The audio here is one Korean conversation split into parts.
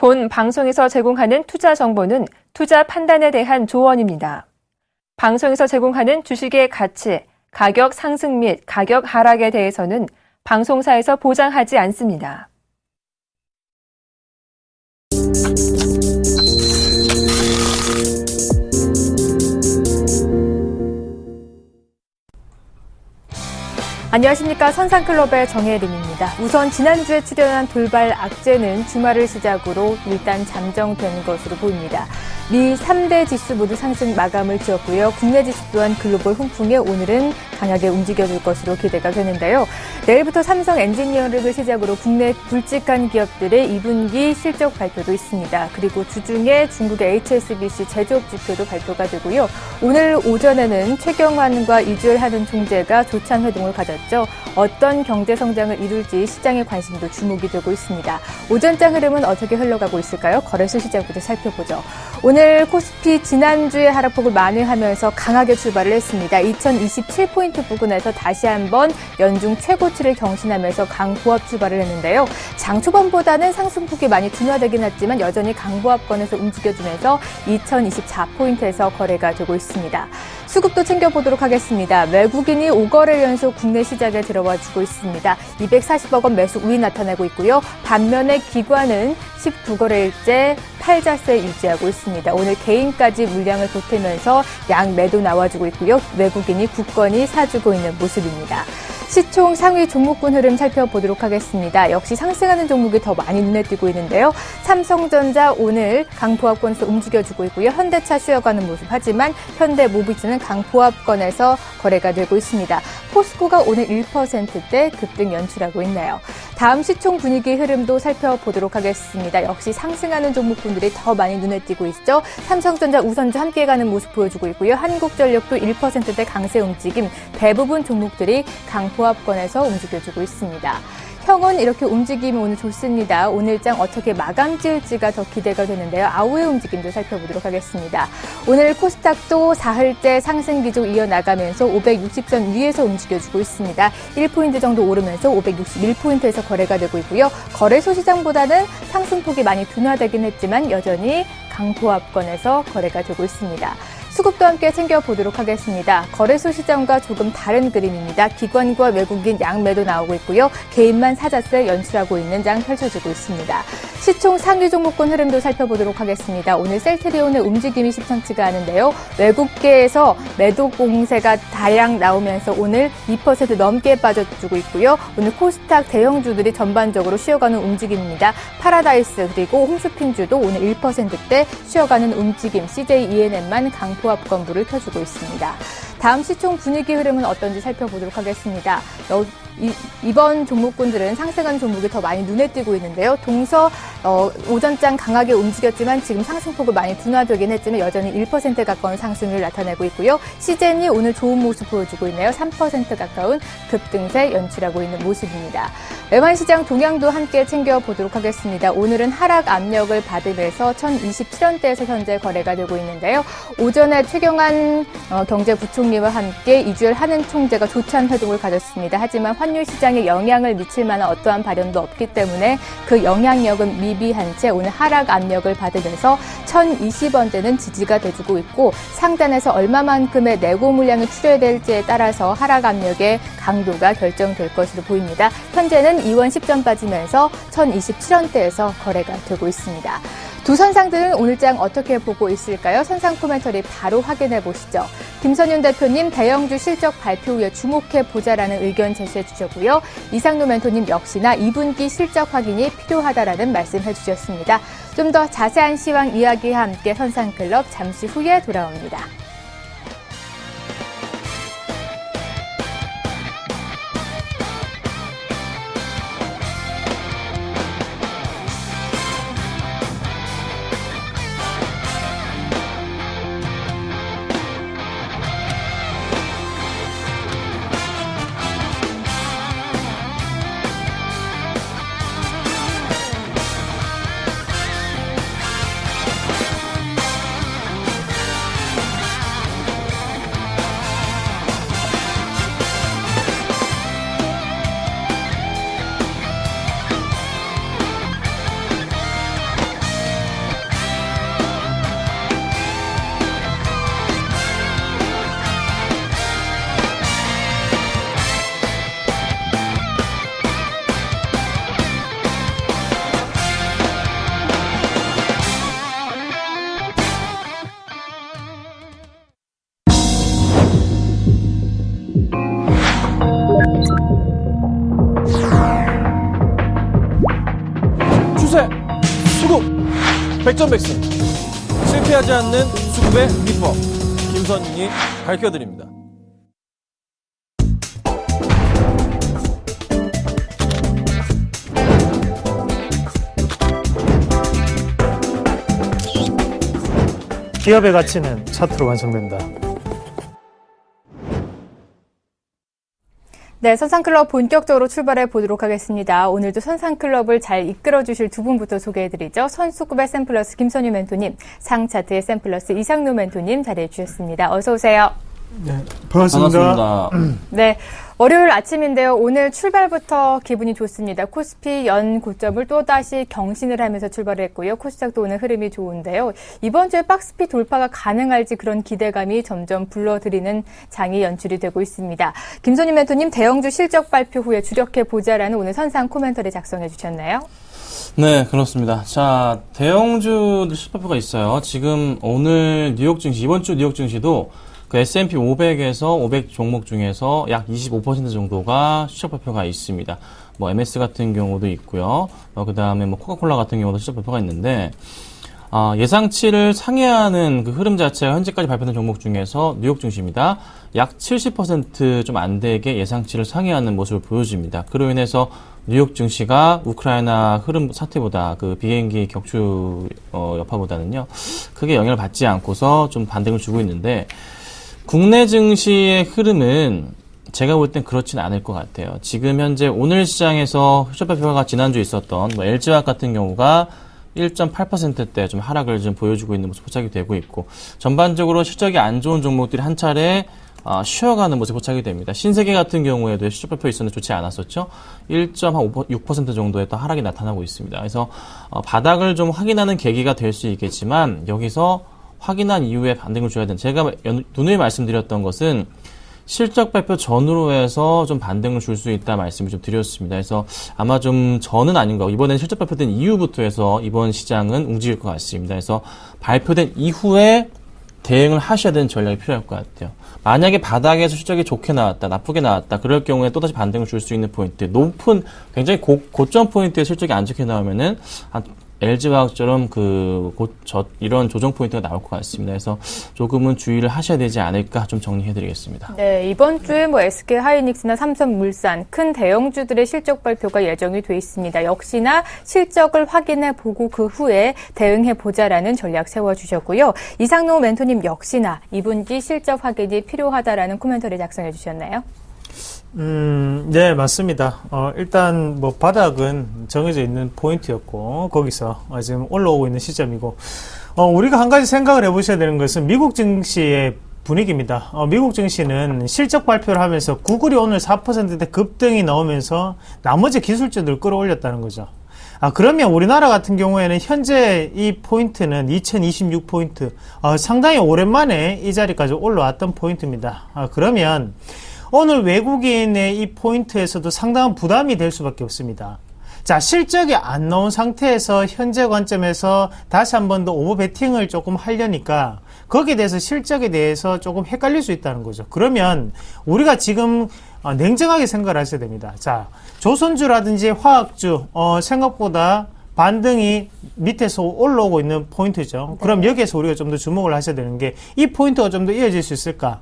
본 방송에서 제공하는 투자 정보는 투자 판단에 대한 조언입니다. 방송에서 제공하는 주식의 가치, 가격 상승 및 가격 하락에 대해서는 방송사에서 보장하지 않습니다. 안녕하십니까. 선상클럽의 정혜림입니다. 우선 지난주에 출연한 돌발 악재는 주말을 시작으로 일단 잠정된 것으로 보입니다. 미 3대 지수 모두 상승 마감을 지었고요. 국내 지수 또한 글로벌 훈풍에 오늘은 강하게 움직여줄 것으로 기대가 되는데요. 내일부터 삼성 엔지니어링을 시작으로 국내 굵직한 기업들의 2분기 실적 발표도 있습니다. 그리고 주중에 중국의 HSBC 제조업 지표도 발표가 되고요. 오늘 오전에는 최경환과 이주열 한은 총재가 조찬 회동을 가졌죠. 어떤 경제 성장을 이룰지 시장의 관심도 주목이 되고 있습니다. 오전장 흐름은 어떻게 흘러가고 있을까요? 거래소 시장부터 살펴보죠. 오늘 코스피 지난주에 하락폭을 만회하면서 강하게 출발을 했습니다. 2027포인트 부근에서 다시 한번 연중 최고치를 경신하면서 강보합 출발을 했는데요. 장 초반보다는 상승폭이 많이 둔화되긴 했지만 여전히 강보합권에서 움직여주면서 2024포인트에서 거래가 되고 있습니다. 수급도 챙겨보도록 하겠습니다. 외국인이 5거래 연속 국내 시장에 들어와주고 있습니다. 240억 원 매수 우위 나타나고 있고요. 반면에 기관은 19거래일째 팔자세 유지하고 있습니다. 오늘 개인까지 물량을 보태면서 양 매도 나와주고 있고요. 외국인이 굳건히 사주고 있는 모습입니다. 시총 상위 종목군 흐름 살펴보도록 하겠습니다. 역시 상승하는 종목이 더 많이 눈에 띄고 있는데요. 삼성전자 오늘 강보합권에서 움직여주고 있고요. 현대차 쉬어가는 모습 하지만 현대모비스는 강보합권에서 거래가 되고 있습니다. 포스코가 오늘 1%대 급등 연출하고 있네요. 다음 시총 분위기 흐름도 살펴보도록 하겠습니다. 역시 상승하는 종목군들이 더 많이 눈에 띄고 있죠. 삼성전자, 우선주 함께 가는 모습 보여주고 있고요. 한국전력도 1%대 강세 움직임, 대부분 종목들이 강보합권에서 움직여주고 있습니다. 형은 이렇게 움직임이 오늘 좋습니다. 오늘장 어떻게 마감 지을지가 더 기대가 되는데요. 아우의 움직임도 살펴보도록 하겠습니다. 오늘 코스닥도 사흘째 상승 기조 이어나가면서 560선 위에서 움직여주고 있습니다. 1포인트 정도 오르면서 561포인트에서 거래가 되고 있고요. 거래소 시장보다는 상승폭이 많이 둔화되긴 했지만 여전히 강보합권에서 거래가 되고 있습니다. 수급도 함께 챙겨보도록 하겠습니다. 거래소 시장과 조금 다른 그림입니다. 기관과 외국인 양매도 나오고 있고요. 개인만 사자세 연출하고 있는 장 펼쳐지고 있습니다. 시총 상위 종목군 흐름도 살펴보도록 하겠습니다. 오늘 셀트리온의 움직임이 심상치가 않은데요. 외국계에서 매도 공세가 다량 나오면서 오늘 2% 넘게 빠져주고 있고요. 오늘 코스닥 대형주들이 전반적으로 쉬어가는 움직임입니다. 파라다이스 그리고 홈쇼핑주도 오늘 1%대 쉬어가는 움직임, CJ ENM만 강보합권부를 펴주고 있습니다. 다음 시총 분위기 흐름은 어떤지 살펴보도록 하겠습니다. 이번 종목군들은 상승한 종목이 더 많이 눈에 띄고 있는데요. 동서 오전장 강하게 움직였지만 지금 상승폭을 많이 둔화되긴 했지만 여전히 1% 가까운 상승을 나타내고 있고요. 시젠이 오늘 좋은 모습 보여주고 있네요. 3% 가까운 급등세 연출하고 있는 모습입니다. 외환시장 동향도 함께 챙겨보도록 하겠습니다. 오늘은 하락 압력을 받으면서 1027원대에서 현재 거래가 되고 있는데요. 오전에 최경환 경제부총리와 함께 이주열 한은 총재가 조찬 회동을 가졌습니다. 하지만 환율 시장에 영향을 미칠 만한 어떠한 발언도 없기 때문에 그 영향력은 미비한 채 오늘 하락 압력을 받으면서 1020원대는 지지가 돼주고 있고 상단에서 얼마만큼의 내고 물량을 추려야 될지에 따라서 하락 압력의 강도가 결정될 것으로 보입니다. 현재는 2원 10전 빠지면서 1027원대에서 거래가 되고 있습니다. 두 선상들은 오늘장 어떻게 보고 있을까요? 선상 코멘터리 바로 확인해 보시죠. 김선윤 대표님 대형주 실적 발표 후에 주목해보자라는 의견 제시해 주셨고요. 이상노 멘토님 역시나 2분기 실적 확인이 필요하다라는 말씀해 주셨습니다. 좀 더 자세한 시황 이야기와 함께 선상클럽 잠시 후에 돌아옵니다. 발전 백신. 실패하지 않는 수급의 비법. 김선인이 밝혀드립니다. 기업의 가치는 차트로 완성된다. 네, 선상클럽 본격적으로 출발해 보도록 하겠습니다. 오늘도 선상클럽을 잘 이끌어주실 두 분부터 소개해드리죠. 선수급의 샘플러스 김선유 멘토님, 상차트의 샘플러스 이상노 멘토님 자리해 주셨습니다. 어서 오세요. 네, 반갑습니다. 네, 월요일 아침인데요. 오늘 출발부터 기분이 좋습니다. 코스피 연 고점을 또다시 경신을 하면서 출발을 했고요. 코스닥도 오늘 흐름이 좋은데요. 이번 주에 박스피 돌파가 가능할지 그런 기대감이 점점 불러들이는 장이 연출이 되고 있습니다. 김선희 멘토님, 대형주 실적 발표 후에 주력해보자라는 오늘 선상 코멘터리 작성해 주셨나요? 네, 그렇습니다. 자, 대형주들 실적발표가 있어요. 지금 오늘 뉴욕 증시, 이번 주 뉴욕 증시도 그 S&P 500에서 500 종목 중에서 약 25% 정도가 실적 발표가 있습니다. 뭐 MS 같은 경우도 있고요. 그다음에 뭐 코카콜라 같은 경우도 실적 발표가 있는데 예상치를 상회하는 그 흐름 자체가 현재까지 발표된 종목 중에서 뉴욕 증시입니다. 약 70% 좀 안 되게 예상치를 상회하는 모습을 보여줍니다. 그로 인해서 뉴욕 증시가 우크라이나 흐름 사태보다 그 비행기 격추 여파보다는요 크게 영향을 받지 않고서 좀 반등을 주고 있는데, 국내 증시의 흐름은 제가 볼 땐 그렇지는 않을 것 같아요. 지금 현재 오늘 시장에서 실적 발표가 지난주에 있었던 뭐 LG화학 같은 경우가 1.8%대 좀 하락을 좀 보여주고 있는 모습 포착이 되고 있고, 전반적으로 실적이 안 좋은 종목들이 한 차례 쉬어가는 모습이 포착이 됩니다. 신세계 같은 경우에도 실적 발표 있었는데 좋지 않았었죠. 1.6% 정도의 또 하락이 나타나고 있습니다. 그래서 바닥을 좀 확인하는 계기가 될 수 있겠지만, 여기서 확인한 이후에 반등을 줘야 된다. 제가 누누이 말씀드렸던 것은 실적 발표 전후로 해서 좀 반등을 줄 수 있다 말씀을 좀 드렸습니다. 그래서 아마 좀 저는 아닌가, 이번에는 실적 발표된 이후부터 해서 이번 시장은 움직일 것 같습니다. 그래서 발표된 이후에 대응을 하셔야 되는 전략이 필요할 것 같아요. 만약에 바닥에서 실적이 좋게 나왔다, 나쁘게 나왔다, 그럴 경우에 또다시 반등을 줄 수 있는 포인트, 높은 굉장히 고점 포인트의 실적이 안 좋게 나오면은 LG화학처럼 이런 조정 포인트가 나올 것 같습니다. 그래서 조금은 주의를 하셔야 되지 않을까 좀 정리해드리겠습니다. 네, 이번 주에 뭐 SK 하이닉스나 삼성물산 큰 대형주들의 실적 발표가 예정이 돼 있습니다. 역시나 실적을 확인해 보고 그 후에 대응해 보자라는 전략 세워주셨고요. 이상노 멘토님 역시나 이분기 실적 확인이 필요하다라는 코멘터리 작성해 주셨나요? 네, 맞습니다. 일단 뭐 바닥은 정해져 있는 포인트였고, 거기서 지금 올라오고 있는 시점이고, 우리가 한 가지 생각을 해보셔야 되는 것은 미국 증시의 분위기입니다. 미국 증시는 실적 발표를 하면서 구글이 오늘 4%대 급등이 나오면서 나머지 기술주들 끌어올렸다는 거죠. 그러면 우리나라 같은 경우에는 현재 이 포인트는 2026포인트, 상당히 오랜만에 이 자리까지 올라왔던 포인트입니다. 그러면 오늘 외국인의 이 포인트에서도 상당한 부담이 될 수밖에 없습니다. 자, 실적이 안 나온 상태에서 현재 관점에서 다시 한 번 더 오버베팅을 조금 하려니까 거기에 대해서 실적에 대해서 조금 헷갈릴 수 있다는 거죠. 그러면 우리가 지금 냉정하게 생각을 하셔야 됩니다. 자, 조선주라든지 화학주 생각보다 반등이 밑에서 올라오고 있는 포인트죠. 그럼 여기에서 우리가 좀 더 주목을 하셔야 되는 게, 이 포인트가 좀 더 이어질 수 있을까?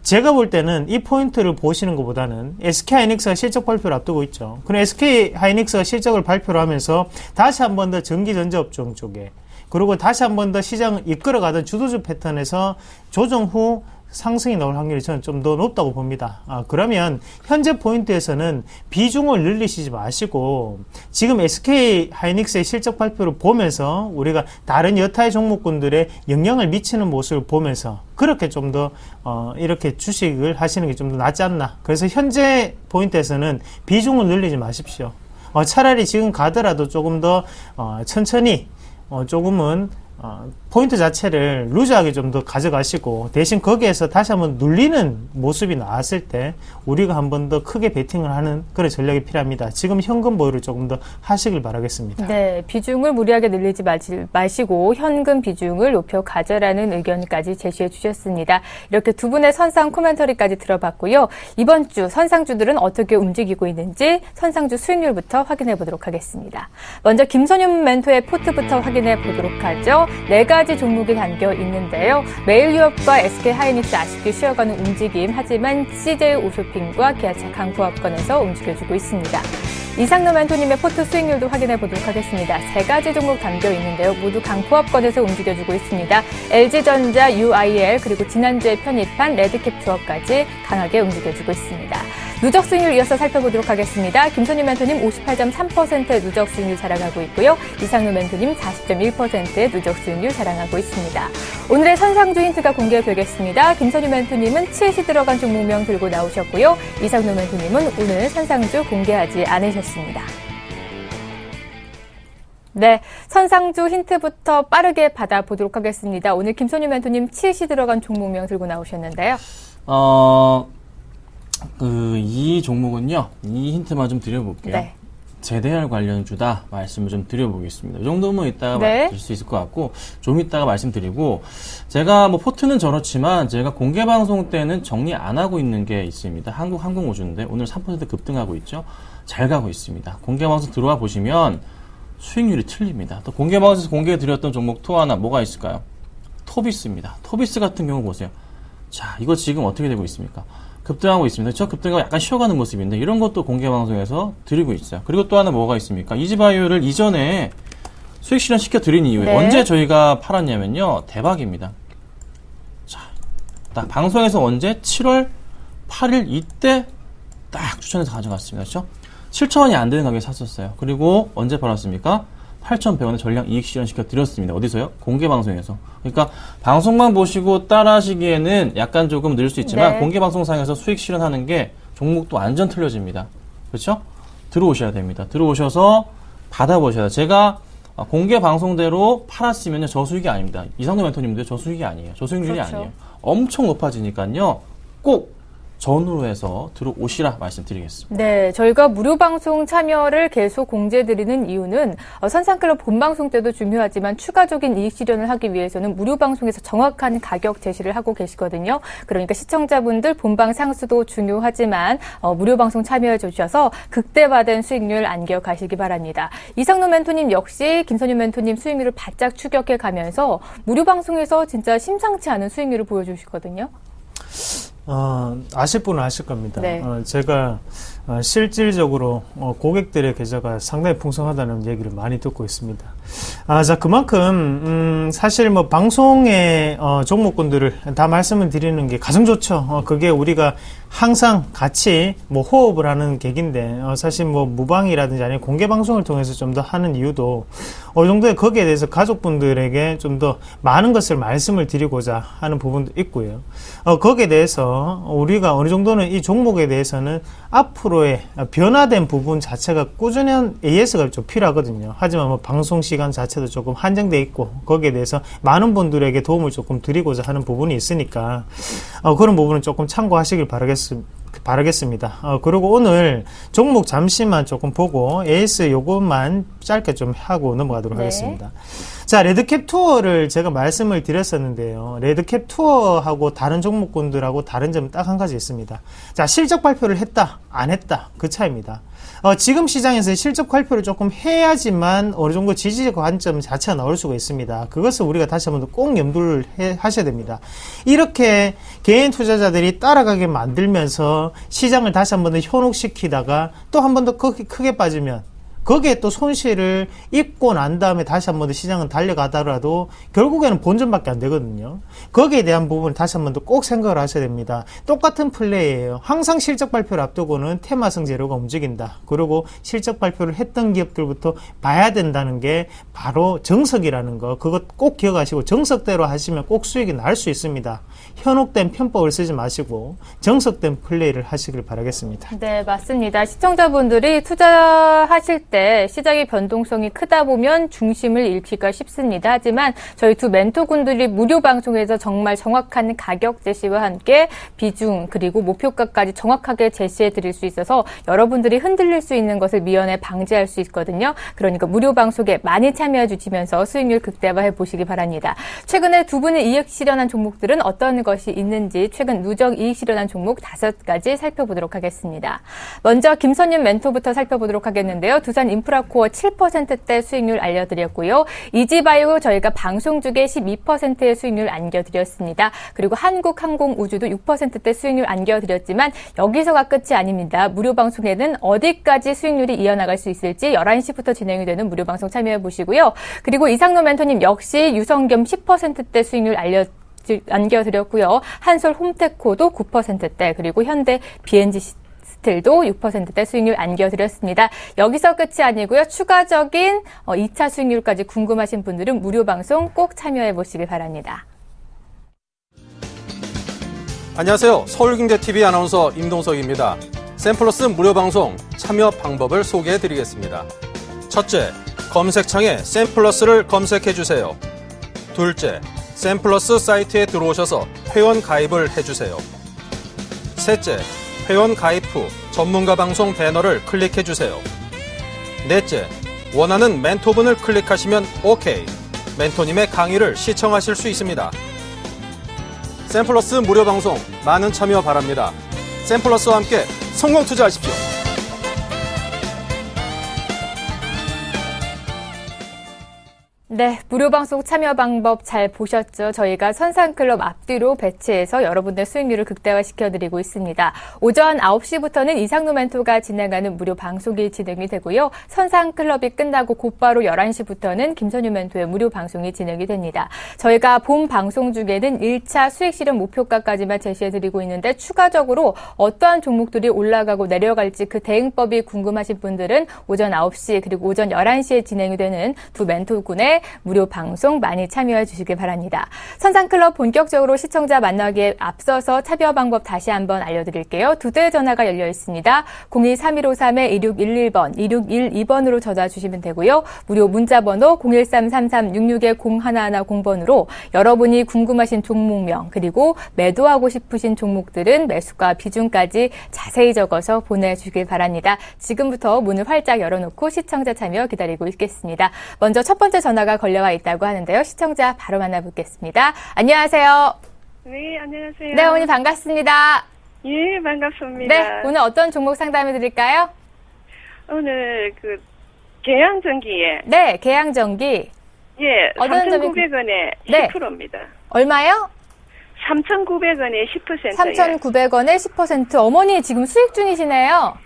제가 볼 때는 이 포인트를 보시는 것보다는 SK하이닉스가 실적 발표를 앞두고 있죠. 그럼 SK하이닉스가 실적을 발표를 하면서 다시 한 번 더 전기전자업종 쪽에, 그리고 다시 한 번 더 시장을 이끌어가던 주도주 패턴에서 조정 후 상승이 나올 확률이 저는 좀 더 높다고 봅니다. 그러면 현재 포인트에서는 비중을 늘리시지 마시고, 지금 SK 하이닉스의 실적 발표를 보면서 우리가 다른 여타의 종목군들의 영향을 미치는 모습을 보면서 그렇게 좀 더 이렇게 주식을 하시는 게 좀 더 낫지 않나. 그래서 현재 포인트에서는 비중을 늘리지 마십시오. 차라리 지금 가더라도 조금 더 천천히 조금은 포인트 자체를 루즈하게 좀 더 가져가시고 대신 거기에서 다시 한번 눌리는 모습이 나왔을 때 우리가 한 번 더 크게 베팅을 하는 그런 전략이 필요합니다. 지금 현금 보유를 조금 더 하시길 바라겠습니다. 네, 비중을 무리하게 늘리지 마시고 현금 비중을 높여 가져라는 의견까지 제시해 주셨습니다. 이렇게 두 분의 선상 코멘터리까지 들어봤고요. 이번 주 선상주들은 어떻게 움직이고 있는지 선상주 수익률부터 확인해 보도록 하겠습니다. 먼저 김선윤 멘토의 포트부터 확인해 보도록 하죠. 4가지 종목이 담겨 있는데요. 메일유업과 SK하이닉스 아쉽게 쉬어가는 움직임, 하지만 CJ 오쇼핑과 기아차 강부합권에서 움직여주고 있습니다. 이상노 멘토님의 포트 수익률도 확인해 보도록 하겠습니다. 3가지 종목 담겨 있는데요. 모두 강포합권에서 움직여주고 있습니다. LG전자, UIL, 그리고 지난주에 편입한 레드캡 투어까지 강하게 움직여주고 있습니다. 누적 수익률 이어서 살펴보도록 하겠습니다. 김선유 멘토님 58.3%의 누적 수익률 자랑하고 있고요. 이상노 멘토님 40.1%의 누적 수익률 자랑하고 있습니다. 오늘의 선상주 힌트가 공개되겠습니다. 김선유 멘토님은 치읓이 들어간 종목명 들고 나오셨고요. 이상노 멘토님은 오늘 선상주 공개하지 않으셨습니다. 네, 선상주 힌트부터 빠르게 받아보도록 하겠습니다. 오늘 김선유 멘토님 치읓이 들어간 종목명 들고 나오셨는데요. 이 종목은요, 이 힌트만 좀 드려볼게요. 네. 제대할 관련주다 말씀을 좀 드려보겠습니다. 이 정도면 이따가 네. 드릴 수 있을 것 같고, 좀 이따가 말씀드리고, 제가 뭐 포트는 저렇지만, 제가 공개 방송 때는 정리 안 하고 있는 게 있습니다. 한국항공우주인데, 오늘 3% 급등하고 있죠? 잘 가고 있습니다. 공개 방송 들어와 보시면, 수익률이 틀립니다. 또 공개 방송에서 공개해 드렸던 종목 또 하나 뭐가 있을까요? 토비스입니다. 토비스 같은 경우 보세요. 자, 이거 지금 어떻게 되고 있습니까? 급등하고 있습니다. 저 급등하고 약간 쉬어가는 모습인데 이런 것도 공개 방송에서 드리고 있어요. 그리고 또 하나 뭐가 있습니까? 이지바이오를 이전에 수익 실현 시켜드린 이후에 네. 언제 저희가 팔았냐면요. 대박입니다. 자, 딱 방송에서 언제? 7월 8일 이때 딱 추천해서 가져갔습니다. 그렇죠? 7,000원이 안 되는 가격에 샀었어요. 그리고 언제 팔았습니까? 8,100원에 전량 이익 실현시켜 드렸습니다. 어디서요? 공개 방송에서. 그러니까 방송만 보시고 따라 하시기에는 약간 조금 늘 수 있지만 네. 공개 방송상에서 수익 실현하는 게 종목도 완전 틀려집니다. 그렇죠? 들어오셔야 됩니다. 들어오셔서 받아보셔야 돼요. 제가 공개 방송대로 팔았으면요. 저수익이 아닙니다. 이상도 멘토님들 저수익이 아니에요. 저수익률이 그렇죠. 아니에요. 엄청 높아지니까요. 꼭 전후로 해서 들어오시라 말씀드리겠습니다. 네, 저희가 무료 방송 참여를 계속 공지해드리는 이유는 선상클럽 본방송 때도 중요하지만 추가적인 이익 실현을 하기 위해서는 무료 방송에서 정확한 가격 제시를 하고 계시거든요. 그러니까 시청자분들 본방 상수도 중요하지만 무료 방송 참여해 주셔서 극대화된 수익률 안겨가시기 바랍니다. 이상노 멘토님 역시 김선유 멘토님 수익률을 바짝 추격해 가면서 무료 방송에서 진짜 심상치 않은 수익률을 보여주시거든요. 아실 분은 아실 겁니다. 네. 제가 실질적으로 고객들의 계좌가 상당히 풍성하다는 얘기를 많이 듣고 있습니다. 자, 그만큼 사실 뭐 방송의 종목군들을 다 말씀을 드리는 게 가장 좋죠. 그게 우리가 항상 같이 뭐 호흡을 하는 계기인데 사실 뭐 무방이라든지 아니면 공개 방송을 통해서 좀 더 하는 이유도 어느 정도의 거기에 대해서 가족분들에게 좀 더 많은 것을 말씀을 드리고자 하는 부분도 있고요. 거기에 대해서 우리가 어느 정도는 이 종목에 대해서는 앞으로의 변화된 부분 자체가 꾸준한 AS가 좀 필요하거든요. 하지만 뭐 방송 시간 자체도 조금 한정돼 있고 거기에 대해서 많은 분들에게 도움을 조금 드리고자 하는 부분이 있으니까 그런 부분은 조금 참고하시길 바라겠습니다. 그리고 오늘 종목 잠시만 조금 보고 AS 요것만 짧게 좀 하고 넘어가도록 네. 하겠습니다. 자, 레드캡 투어를 제가 말씀을 드렸었는데요. 레드캡 투어하고 다른 종목군들하고 다른 점은 딱 한 가지 있습니다. 자, 실적 발표를 했다, 안 했다. 그 차이입니다. 지금 시장에서 실적 발표를 조금 해야지만 어느 정도 지지 관점 자체가 나올 수가 있습니다. 그것을 우리가 다시 한번 꼭 염두를 하셔야 됩니다. 이렇게 개인 투자자들이 따라가게 만들면서 시장을 다시 한번 더 현혹시키다가 또 한 번 더 크게 빠지면 거기에 또 손실을 입고 난 다음에 다시 한 번 더 시장은 달려가더라도 결국에는 본전밖에 안 되거든요. 거기에 대한 부분을 다시 한 번 더 꼭 생각을 하셔야 됩니다. 똑같은 플레이예요. 항상 실적 발표를 앞두고는 테마성 재료가 움직인다. 그리고 실적 발표를 했던 기업들부터 봐야 된다는 게 바로 정석이라는 거. 그것 꼭 기억하시고 정석대로 하시면 꼭 수익이 날 수 있습니다. 현혹된 편법을 쓰지 마시고 정석된 플레이를 하시길 바라겠습니다. 네, 맞습니다. 시청자분들이 투자하실 때 때 시장의 변동성이 크다 보면 중심을 잃기가 쉽습니다. 하지만 저희 두 멘토군들이 무료 방송에서 정말 정확한 가격 제시와 함께 비중 그리고 목표가까지 정확하게 제시해 드릴 수 있어서 여러분들이 흔들릴 수 있는 것을 미연에 방지할 수 있거든요. 그러니까 무료 방송에 많이 참여해 주시면서 수익률 극대화해 보시기 바랍니다. 최근에 두 분이 이익 실현한 종목들은 어떤 것이 있는지 최근 누적 이익 실현한 종목 5가지 살펴보도록 하겠습니다. 먼저 김선윤 멘토부터 살펴보도록 하겠는데요. 두산 인프라코어 7%대 수익률 알려드렸고요. 이지바이오 저희가 방송 중에 12%의 수익률 안겨드렸습니다. 그리고 한국항공우주도 6%대 수익률 안겨드렸지만 여기서가 끝이 아닙니다. 무료 방송에는 어디까지 수익률이 이어나갈 수 있을지 11시부터 진행이 되는 무료 방송 참여해 보시고요. 그리고 이상노 멘토님 역시 유성겸 10%대 수익률 안겨드렸고요. 한솔 홈테코도 9%대 그리고 현대 BNG 스틸도 6%대 수익률 안겨드렸습니다. 여기서 끝이 아니고요. 추가적인 2차 수익률까지 궁금하신 분들은 무료 방송 꼭 참여해 보시기 바랍니다. 안녕하세요. 서울경제TV 아나운서 임동석입니다. 샘플러스 무료 방송 참여 방법을 소개해 드리겠습니다. 첫째, 검색창에 샘플러스를 검색해 주세요. 둘째, 샘플러스 사이트에 들어오셔서 회원 가입을 해주세요. 셋째, 회원 가입 후 전문가 방송 배너를 클릭해 주세요. 넷째, 원하는 멘토분을 클릭하시면 OK. 멘토님의 강의를 시청하실 수 있습니다. 샘플러스 무료 방송 많은 참여 바랍니다. 샘플러스와 함께 성공 투자하십시오. 네, 무료 방송 참여 방법 잘 보셨죠? 저희가 선상클럽 앞뒤로 배치해서 여러분들 수익률을 극대화시켜드리고 있습니다. 오전 9시부터는 이상노 멘토가 진행하는 무료 방송이 진행이 되고요. 선상클럽이 끝나고 곧바로 11시부터는 김선유 멘토의 무료 방송이 진행이 됩니다. 저희가 본 방송 중에는 1차 수익 실현 목표가까지만 제시해드리고 있는데 추가적으로 어떠한 종목들이 올라가고 내려갈지 그 대응법이 궁금하신 분들은 오전 9시 그리고 오전 11시에 진행이 되는 두 멘토군의 무료 방송 많이 참여해 주시길 바랍니다. 선상클럽 본격적으로 시청자 만나기에 앞서서 참여 방법 다시 한번 알려드릴게요. 두 대의 전화가 열려 있습니다. 02-3153-2611번, 2612번으로 전화 주시면 되고요. 무료 문자번호 013-33-66-0110번으로 여러분이 궁금하신 종목명 그리고 매도하고 싶으신 종목들은 매수가 비중까지 자세히 적어서 보내주길 바랍니다. 지금부터 문을 활짝 열어놓고 시청자 참여 기다리고 있겠습니다. 먼저 첫 번째 전화가 걸려와 있다고 하는데요. 시청자 바로 만나보겠습니다. 안녕하세요. 네, 안녕하세요. 네, 어머니 반갑습니다. 예, 반갑습니다. 네, 오늘 어떤 종목 상담해 드릴까요? 오늘 계양전기에 네, 계양전기. 예, 어떤 점이 3,900원에 네. 10%입니다. 얼마요? 3,900원에 10%예요. 3,900원에 10%. 어머니 지금 수익 중이시네요.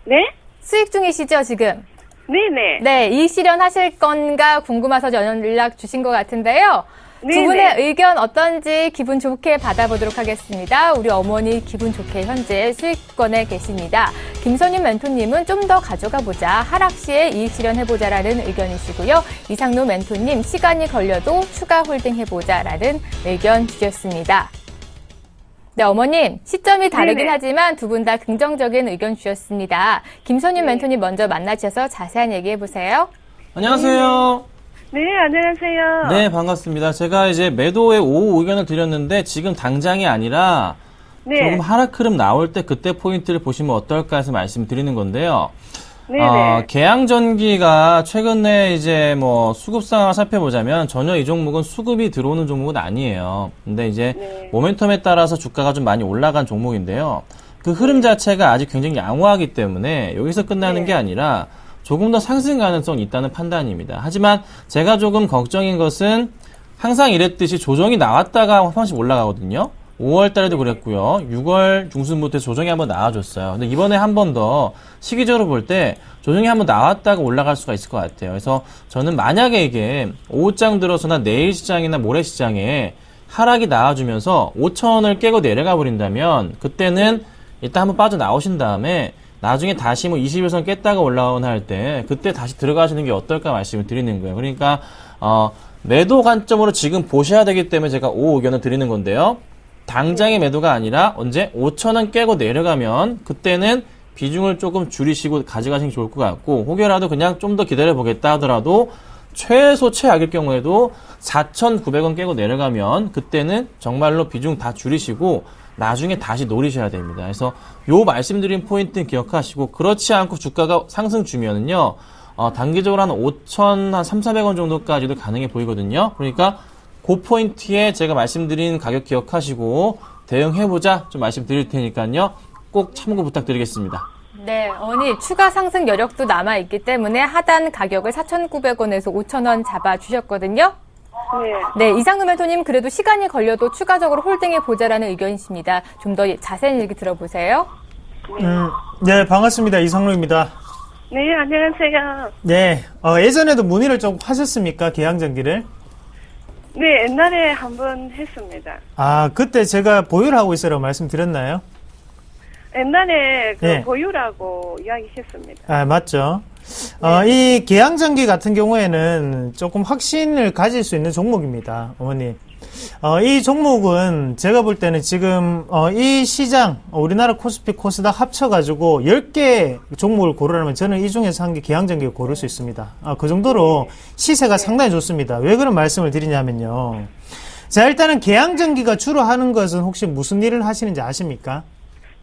네? 수익 중이시죠, 지금? 네네. 네, 이익 실현하실 건가 궁금해서 연락 주신 것 같은데요. 네네. 두 분의 의견 어떤지 기분 좋게 받아보도록 하겠습니다. 우리 어머니 기분 좋게 현재 수익권에 계십니다. 김선윤 멘토님은 좀 더 가져가 보자. 하락 시에 이익 실현해보자라는 의견이시고요. 이상노 멘토님 시간이 걸려도 추가 홀딩 해보자라는 의견 주셨습니다. 네, 어머님 시점이 다르긴 네네. 하지만 두 분 다 긍정적인 의견 주셨습니다. 김선윤 멘토님 먼저 만나셔서 자세한 얘기해 보세요. 안녕하세요. 네, 안녕하세요. 네, 반갑습니다. 제가 이제 매도의 오후 의견을 드렸는데 지금 당장이 아니라 네. 조금 하락 흐름 나올 때 그때 포인트를 보시면 어떨까 해서 말씀드리는 건데요. 네네. 계양전기가 최근에 이제 수급 상황을 살펴보자면 전혀 이 종목은 수급이 들어오는 종목은 아니에요. 근데 이제 네. 모멘텀에 따라서 주가가 좀 많이 올라간 종목인데요. 그 흐름 자체가 아직 굉장히 양호하기 때문에 여기서 끝나는 네. 게 아니라 조금 더 상승 가능성이 있다는 판단입니다. 하지만 제가 조금 걱정인 것은 항상 이랬듯이 조정이 나왔다가 한 번씩 올라가거든요. 5월 달에도 그랬고요. 6월 중순부터 조정이 한번 나와줬어요. 근데 이번에 한 번 더 시기적으로 볼 때 조정이 한번 나왔다가 올라갈 수가 있을 것 같아요. 그래서 저는 만약에 이게 오후장 들어서나 내일 시장이나 모레 시장에 하락이 나와주면서 5,000원을 깨고 내려가 버린다면 그때는 일단 한번 빠져나오신 다음에 나중에 다시 21선 깼다가 올라온 할 때 그때 다시 들어가시는 게 어떨까 말씀을 드리는 거예요. 그러니까 매도 관점으로 지금 보셔야 되기 때문에 제가 오후 의견을 드리는 건데요. 당장의 매도가 아니라 언제 5,000원 깨고 내려가면 그때는 비중을 조금 줄이시고 가져가시는 게 좋을 것 같고, 혹여라도 그냥 좀 더 기다려보겠다 하더라도 최악일 경우에도 4,900원 깨고 내려가면 그때는 정말로 비중 다 줄이시고 나중에 다시 노리셔야 됩니다. 그래서 요 말씀드린 포인트는 기억하시고, 그렇지 않고 주가가 상승 주면은요, 단기적으로 한 3,400원 정도까지도 가능해 보이거든요. 그러니까 그 포인트에 제가 말씀드린 가격 기억하시고 대응해보자 좀 말씀드릴 테니까요. 꼭 참고 부탁드리겠습니다. 네, 어머니 추가 상승 여력도 남아있기 때문에 하단 가격을 4,900원에서 5,000원 잡아주셨거든요. 네, 이상금 멘토님 그래도 시간이 걸려도 추가적으로 홀딩해보자라는 의견이십니다. 좀 더 자세한 얘기 들어보세요. 네, 반갑습니다. 이상로입니다. 네, 안녕하세요. 네, 예전에도 문의를 좀 하셨습니까? 계양전기를? 네, 옛날에 한번 했습니다. 아, 그때 제가 보유를 하고 있으라고 말씀드렸나요? 옛날에 네. 보유라고 이야기했습니다. 아, 맞죠. 이 계양전기 같은 경우에는 조금 확신을 가질 수 있는 종목입니다, 어머니. 이 종목은 제가 볼 때는 지금 이 시장, 우리나라 코스피, 코스닥 합쳐가지고 10개 종목을 고르라면 저는 이 중에서 한 개 계양전기를 고를 수 있습니다. 그 정도로 시세가 상당히 좋습니다. 왜 그런 말씀을 드리냐면요. 자, 일단은 계양전기가 주로 하는 것은 혹시 무슨 일을 하시는지 아십니까?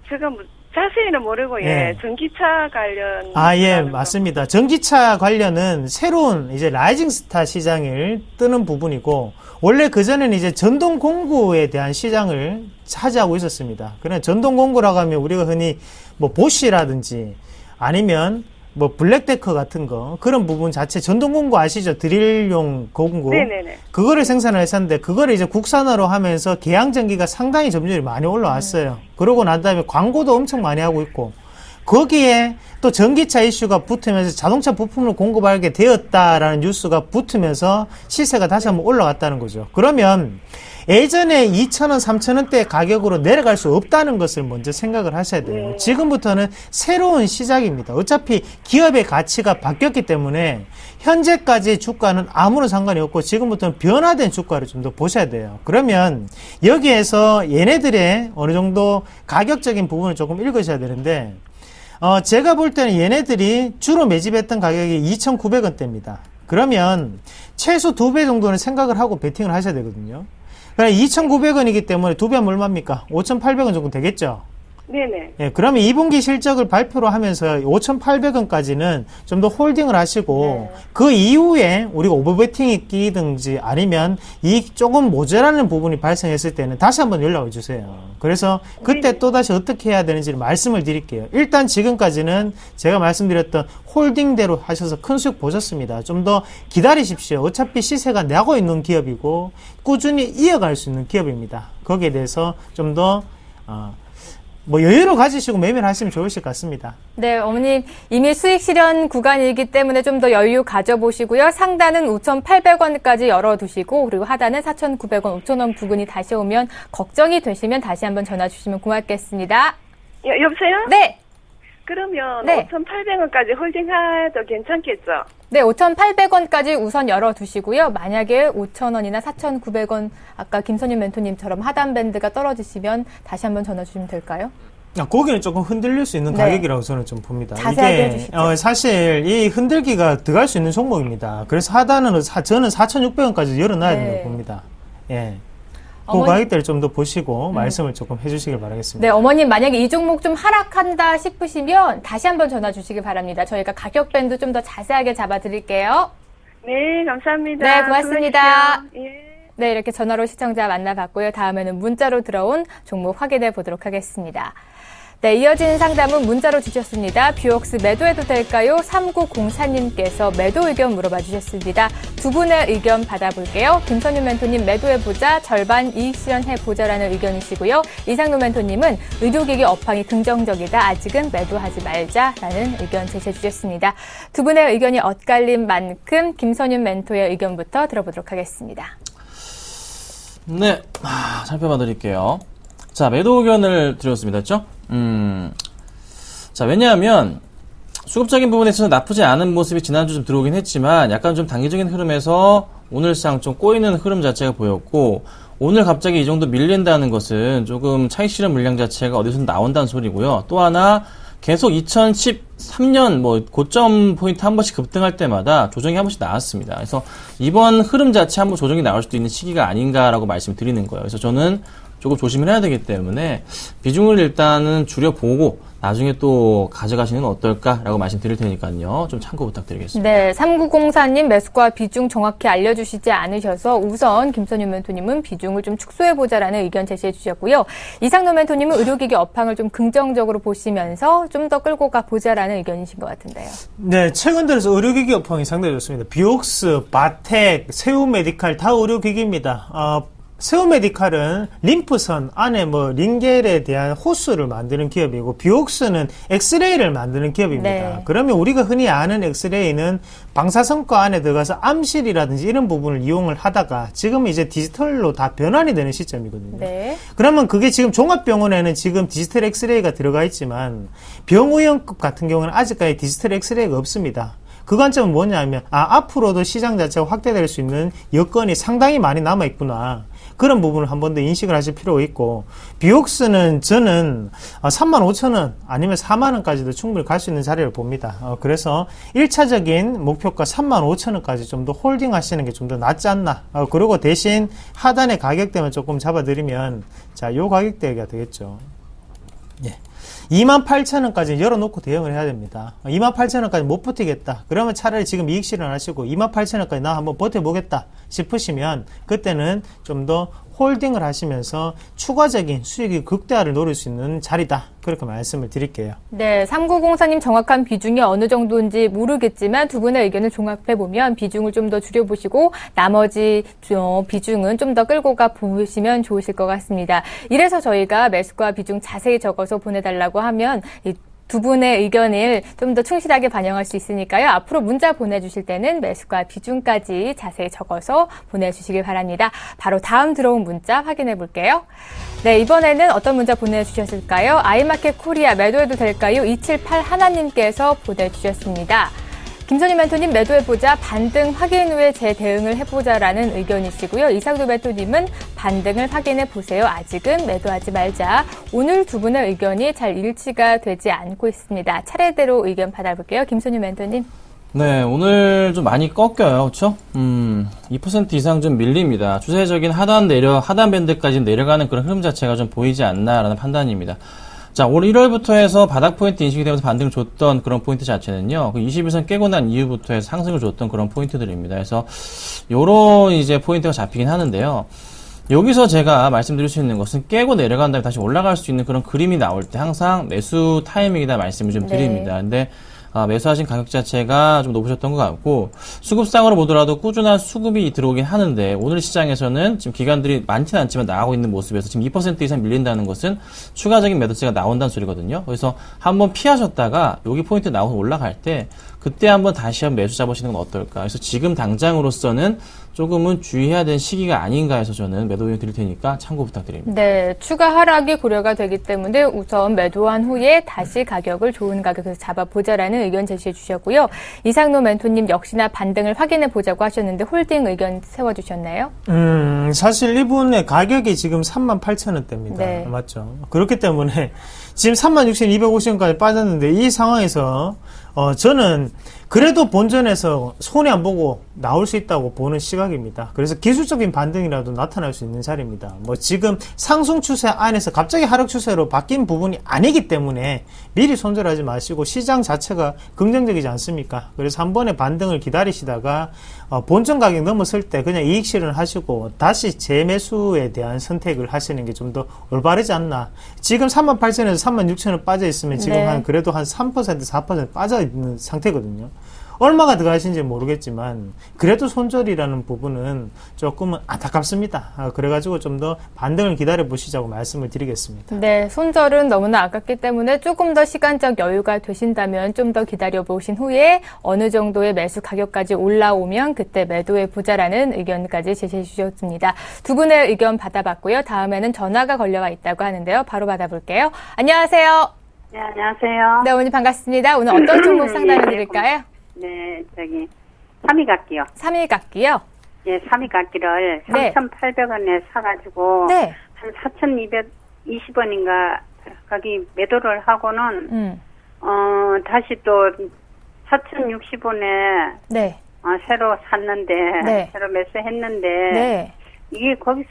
제가 자세히는 모르고, 예. 전기차 관련. 예, 맞습니다. 전기차 관련은 새로운 이제 라이징 스타 시장을 뜨는 부분이고, 원래 그전에는 이제 전동 공구에 대한 시장을 차지하고 있었습니다. 그냥 전동 공구라고 하면 우리가 흔히 뭐 보쉬라든지 아니면 뭐 블랙데커 같은 거, 그런 부분 자체 전동 공구 아시죠? 드릴용 공구. 네네네. 그거를 생산을 했었는데, 그거를 이제 국산화로 하면서 계양전기가 상당히 점유율이 많이 올라왔어요. 그러고 난 다음에 광고도 엄청 많이 하고 있고, 거기에 또 전기차 이슈가 붙으면서 자동차 부품을 공급하게 되었다라는 뉴스가 붙으면서 시세가 다시 한번 올라갔다는 거죠. 그러면 예전에 2,000원, 3,000원대 가격으로 내려갈 수 없다는 것을 먼저 생각을 하셔야 돼요. 지금부터는 새로운 시작입니다. 어차피 기업의 가치가 바뀌었기 때문에 현재까지의 주가는 아무런 상관이 없고 지금부터는 변화된 주가를 좀 더 보셔야 돼요. 그러면 여기에서 얘네들의 어느 정도 가격적인 부분을 조금 읽으셔야 되는데, 제가 볼 때는 얘네들이 주로 매집했던 가격이 2,900원대입니다. 그러면 최소 2배 정도는 생각을 하고 베팅을 하셔야 되거든요. 그럼 2,900원이기 때문에 2배 하면 얼마입니까? 5,800원 정도 되겠죠? 네네. 예, 그러면 2분기 실적을 발표로 하면서 5,800원까지는 좀 더 홀딩을 하시고, 그 이후에 우리가 오버베팅이 끼든지 아니면 이 조금 모자라는 부분이 발생했을 때는 다시 한번 연락을 주세요. 그래서 그때 또다시 어떻게 해야 되는지를 말씀을 드릴게요. 일단 지금까지는 제가 말씀드렸던 홀딩대로 하셔서 큰 수익 보셨습니다. 좀 더 기다리십시오. 어차피 시세가 나고 있는 기업이고 꾸준히 이어갈 수 있는 기업입니다. 거기에 대해서 좀 더 여유를 가지시고 매매를 하시면 좋으실 것 같습니다. 네, 어머님 이미 수익 실현 구간이기 때문에 좀 더 여유 가져보시고요. 상단은 5,800원까지 열어두시고, 그리고 하단은 4,900원, 5,000원 부근이 다시 오면 걱정이 되시면 다시 한번 전화 주시면 고맙겠습니다. 여보세요? 네. 그러면 네. 5,800원까지 홀딩해도 괜찮겠죠? 네, 5,800원까지 우선 열어두시고요. 만약에 5,000원이나 4,900원 아까 김선윤 멘토님처럼 하단 밴드가 떨어지시면 다시 한번 전화 주시면 될까요? 거기는 조금 흔들릴 수 있는 네. 가격이라고 저는 좀 봅니다. 자세하게 이게 해주시죠. 사실 이 흔들기가 들어갈 수 있는 종목입니다. 그래서 하단은 저는 4,600원까지 열어놔야 네. 된다고 봅니다. 예. 그 어머니- 가격대를 좀 더 보시고 말씀을 조금 해주시길 바라겠습니다. 네, 어머님 만약에 이 종목 좀 하락한다 싶으시면 다시 한번 전화 주시기 바랍니다. 저희가 가격 밴드 좀 더 자세하게 잡아드릴게요. 네, 감사합니다. 네, 고맙습니다. 수고하십시오. 예. 네, 이렇게 전화로 시청자 만나봤고요. 다음에는 문자로 들어온 종목 확인해 보도록 하겠습니다. 네, 이어진 상담은 문자로 주셨습니다. 뷰옥스 매도해도 될까요? 3904님께서 매도 의견 물어봐 주셨습니다. 두 분의 의견 받아볼게요. 김선윤 멘토님 매도해보자, 절반 이익 실현해보자라는 의견이시고요. 이상노 멘토님은 의료기기 업황이 긍정적이다, 아직은 매도하지 말자라는 의견 제시해 주셨습니다. 두 분의 의견이 엇갈린 만큼 김선윤 멘토의 의견부터 들어보도록 하겠습니다. 네, 살펴봐 드릴게요. 자, 매도 의견을 드렸습니다. 그렇죠? 자, 왜냐하면 수급적인 부분에 있어서 나쁘지 않은 모습이 지난주 좀 들어오긴 했지만 약간 좀 단기적인 흐름에서 오늘상 좀 꼬이는 흐름 자체가 보였고, 오늘 갑자기 이 정도 밀린다는 것은 조금 차익 실현 물량 자체가 어디서 나온다는 소리고요. 또 하나 계속 2013년 뭐 고점 포인트 한 번씩 급등할 때마다 조정이 한 번씩 나왔습니다. 그래서 이번 흐름 자체 한번 조정이 나올 수도 있는 시기가 아닌가라고 말씀드리는 거예요. 그래서 저는 조금 조심을 해야 되기 때문에 비중을 일단은 줄여보고 나중에 또 가져가시는 건 어떨까라고 말씀드릴 테니까요. 좀 참고 부탁드리겠습니다. 네, 3904님 매수가 비중 정확히 알려주시지 않으셔서 우선 김선유 멘토님은 비중을 좀 축소해보자라는 의견 제시해 주셨고요. 이상노 멘토님은 의료기기 업황을 좀 긍정적으로 보시면서 좀 더 끌고 가보자라는 의견이신 것 같은데요. 네, 최근 들어서 의료기기 업황이 상당히 좋습니다. 비옥스, 바텍, 세우메디칼 다 의료기기입니다. 세우메디칼은 림프선 안에 링겔에 대한 호수를 만드는 기업이고, 비옥스는 엑스레이를 만드는 기업입니다. 네. 그러면 우리가 흔히 아는 엑스레이는 방사선과 안에 들어가서 암실이라든지 이런 부분을 이용을 하다가 지금 이제 디지털로 다 변환이 되는 시점이거든요. 네. 그러면 그게 지금 종합병원에는 지금 디지털 엑스레이가 들어가 있지만 병의원급 같은 경우는 아직까지 디지털 엑스레이가 없습니다. 그 관점은 뭐냐면, 앞으로도 시장 자체가 확대될 수 있는 여건이 상당히 많이 남아있구나. 그런 부분을 한 번 더 인식을 하실 필요가 있고, 비옥스는 저는 35,000원 아니면 4만원까지도 충분히 갈 수 있는 자리를 봅니다. 그래서 1차적인 목표가 35,000원까지 좀 더 홀딩 하시는 게 좀 더 낫지 않나. 그리고 대신 하단의 가격대만 조금 잡아드리면, 자, 요 가격대가 되겠죠. 예. 28,000원까지 열어놓고 대응을 해야 됩니다. 28,000원까지 못 버티겠다. 그러면 차라리 지금 이익 실현하시고 28,000원까지 나 한번 버텨보겠다 싶으시면 그때는 좀 더 홀딩을 하시면서 추가적인 수익의 극대화를 노릴 수 있는 자리다. 그렇게 말씀을 드릴게요. 네, 3904님 정확한 비중이 어느 정도인지 모르겠지만 두 분의 의견을 종합해보면 비중을 좀 더 줄여보시고 나머지 비중은 좀 더 끌고 가 보시면 좋으실 것 같습니다. 이래서 저희가 매수가 비중 자세히 적어서 보내달라고 하면 두 분의 의견을 좀 더 충실하게 반영할 수 있으니까요. 앞으로 문자 보내주실 때는 매수가 비중까지 자세히 적어서 보내주시길 바랍니다. 바로 다음 들어온 문자 확인해 볼게요. 네, 이번에는 어떤 문자 보내주셨을까요? 아이마켓 코리아 매도해도 될까요? 278 하나님께서 보내주셨습니다. 김선희 멘토님 매도해보자, 반등 확인 후에 재대응을 해보자라는 의견이시고요. 이상도 멘토님은 반등을 확인해보세요. 아직은 매도하지 말자. 오늘 두 분의 의견이 잘 일치가 되지 않고 있습니다. 차례대로 의견 받아볼게요. 김선희 멘토님. 네, 오늘 좀 많이 꺾여요. 그렇죠? 2% 이상 좀 밀립니다. 추세적인 하단 밴드까지 내려가는 그런 흐름 자체가 좀 보이지 않나라는 판단입니다. 자, 올 1월부터 해서 바닥 포인트 인식이 되면서 반등을 줬던 그런 포인트 자체는요, 그 21선 깨고 난 이후부터 해서 상승을 줬던 그런 포인트들입니다. 그래서 요런 이제 포인트가 잡히긴 하는데요. 여기서 제가 말씀드릴 수 있는 것은 깨고 내려간 다음에 다시 올라갈 수 있는 그런 그림이 나올 때 항상 매수 타이밍이다 말씀을 좀 드립니다. 근데 매수하신 가격 자체가 좀 높으셨던 것 같고, 수급상으로 보더라도 꾸준한 수급이 들어오긴 하는데, 오늘 시장에서는 지금 기관들이 많지는 않지만 나가고 있는 모습에서 지금 2% 이상 밀린다는 것은 추가적인 매도세가 나온다는 소리거든요. 그래서 한번 피하셨다가 여기 포인트 나오고 올라갈 때 그때 한번 다시 한번 매수 잡으시는 건 어떨까. 그래서 지금 당장으로서는 조금은 주의해야 되는 시기가 아닌가 해서 저는 매도 의견 드릴 테니까 참고 부탁드립니다. 네, 추가 하락이 고려가 되기 때문에 우선 매도한 후에 다시 가격을 좋은 가격에서 잡아보자라는 의견 제시해 주셨고요. 이상노 멘토님 역시나 반등을 확인해 보자고 하셨는데 홀딩 의견 세워주셨나요? 사실 이분의 가격이 지금 38,000원대입니다. 네. 맞죠? 그렇기 때문에 지금 36,250원까지 빠졌는데 이 상황에서 저는 그래도 본전에서 손해 안 보고 나올 수 있다고 보는 시각입니다. 그래서 기술적인 반등이라도 나타날 수 있는 자리입니다. 지금 상승 추세 안에서 갑자기 하락 추세로 바뀐 부분이 아니기 때문에 미리 손절하지 마시고 시장 자체가 긍정적이지 않습니까? 그래서 한 번에 반등을 기다리시다가 본전 가격 넘었을 때 그냥 이익 실현을 하시고 다시 재매수에 대한 선택을 하시는 게 좀 더 올바르지 않나. 지금 38,000원에서 36,000원 빠져 있으면 지금 네. 그래도 한 3%, 4% 빠져 있는 상태거든요. 얼마가 들어가신지 모르겠지만 그래도 손절이라는 부분은 조금은 안타깝습니다. 그래가지고 좀 더 반등을 기다려 보시자고 말씀을 드리겠습니다. 네, 손절은 너무나 아깝기 때문에 조금 더 시간적 여유가 되신다면 좀 더 기다려 보신 후에 어느 정도의 매수 가격까지 올라오면 그때 매도해 보자라는 의견까지 제시해 주셨습니다. 두 분의 의견 받아봤고요. 다음에는 전화가 걸려와 있다고 하는데요. 바로 받아볼게요. 안녕하세요. 네, 안녕하세요. 네, 어머니 반갑습니다. 오늘 어떤 종목 상담해 드릴까요? 네, 삼위각기요. 3일각기요? 예, 삼위각기를 네. 3,800원에 사가지고 네. 한 4,220원인가 거기 매도를 하고는 다시 또 4,060원에 네. 새로 샀는데, 네. 새로 매수했는데, 네. 이게 거기서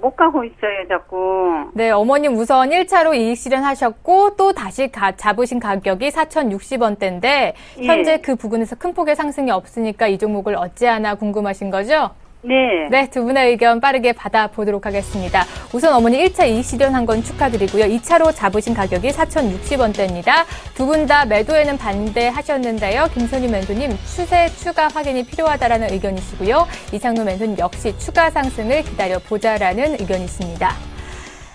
못 가고 있어요, 자꾸. 네, 어머님 우선 1차로 이익 실현하셨고 또 다시 잡으신 가격이 4,060원대인데 현재 그 부근에서 큰 폭의 상승이 없으니까 이 종목을 어찌하나 궁금하신 거죠? 네. 네, 두 분의 의견 빠르게 받아보도록 하겠습니다. 우선 어머니 1차 이익 실현한 건 축하드리고요. 2차로 잡으신 가격이 4,060원대입니다. 두 분 다 매도에는 반대하셨는데요. 김선희 멘토님 추세 추가 확인이 필요하다라는 의견이시고요. 이상로 멘토님 역시 추가 상승을 기다려보자라는 의견이십니다.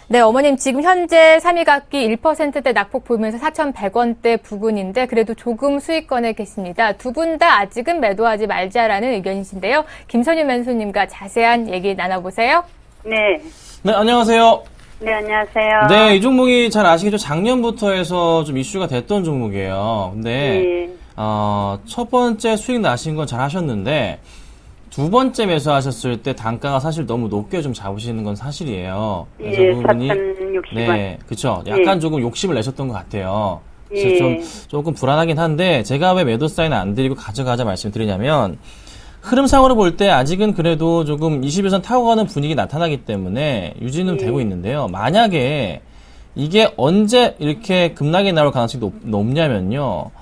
네, 어머님 지금 현재 3위각기 1%대 낙폭 보이면서 4,100원대 부근인데 그래도 조금 수익권에 계십니다. 두 분 다 아직은 매도하지 말자라는 의견이신데요. 김선유 멘토님과 자세한 얘기 나눠보세요. 네. 네, 안녕하세요. 네, 안녕하세요. 네, 이 종목이 잘 아시겠죠? 작년부터 해서 좀 이슈가 됐던 종목이에요. 근데, 첫 번째 수익 나신 건 잘 하셨는데, 두 번째 매수하셨을 때 단가가 사실 너무 높게 좀 잡으시는 건 사실이에요. 그래서 예, 그 부분이 4,060원. 네, 그렇죠. 약간 조금 욕심을 내셨던 것 같아요. 그래서 조금 불안하긴 한데 제가 왜 매도 사인 안 드리고 가져가자 말씀드리냐면 흐름상으로 볼 때 아직은 그래도 조금 21선 타고 가는 분위기 나타나기 때문에 유지는 되고 있는데요. 만약에 이게 언제 이렇게 급락이 나올 가능성이 높냐면요.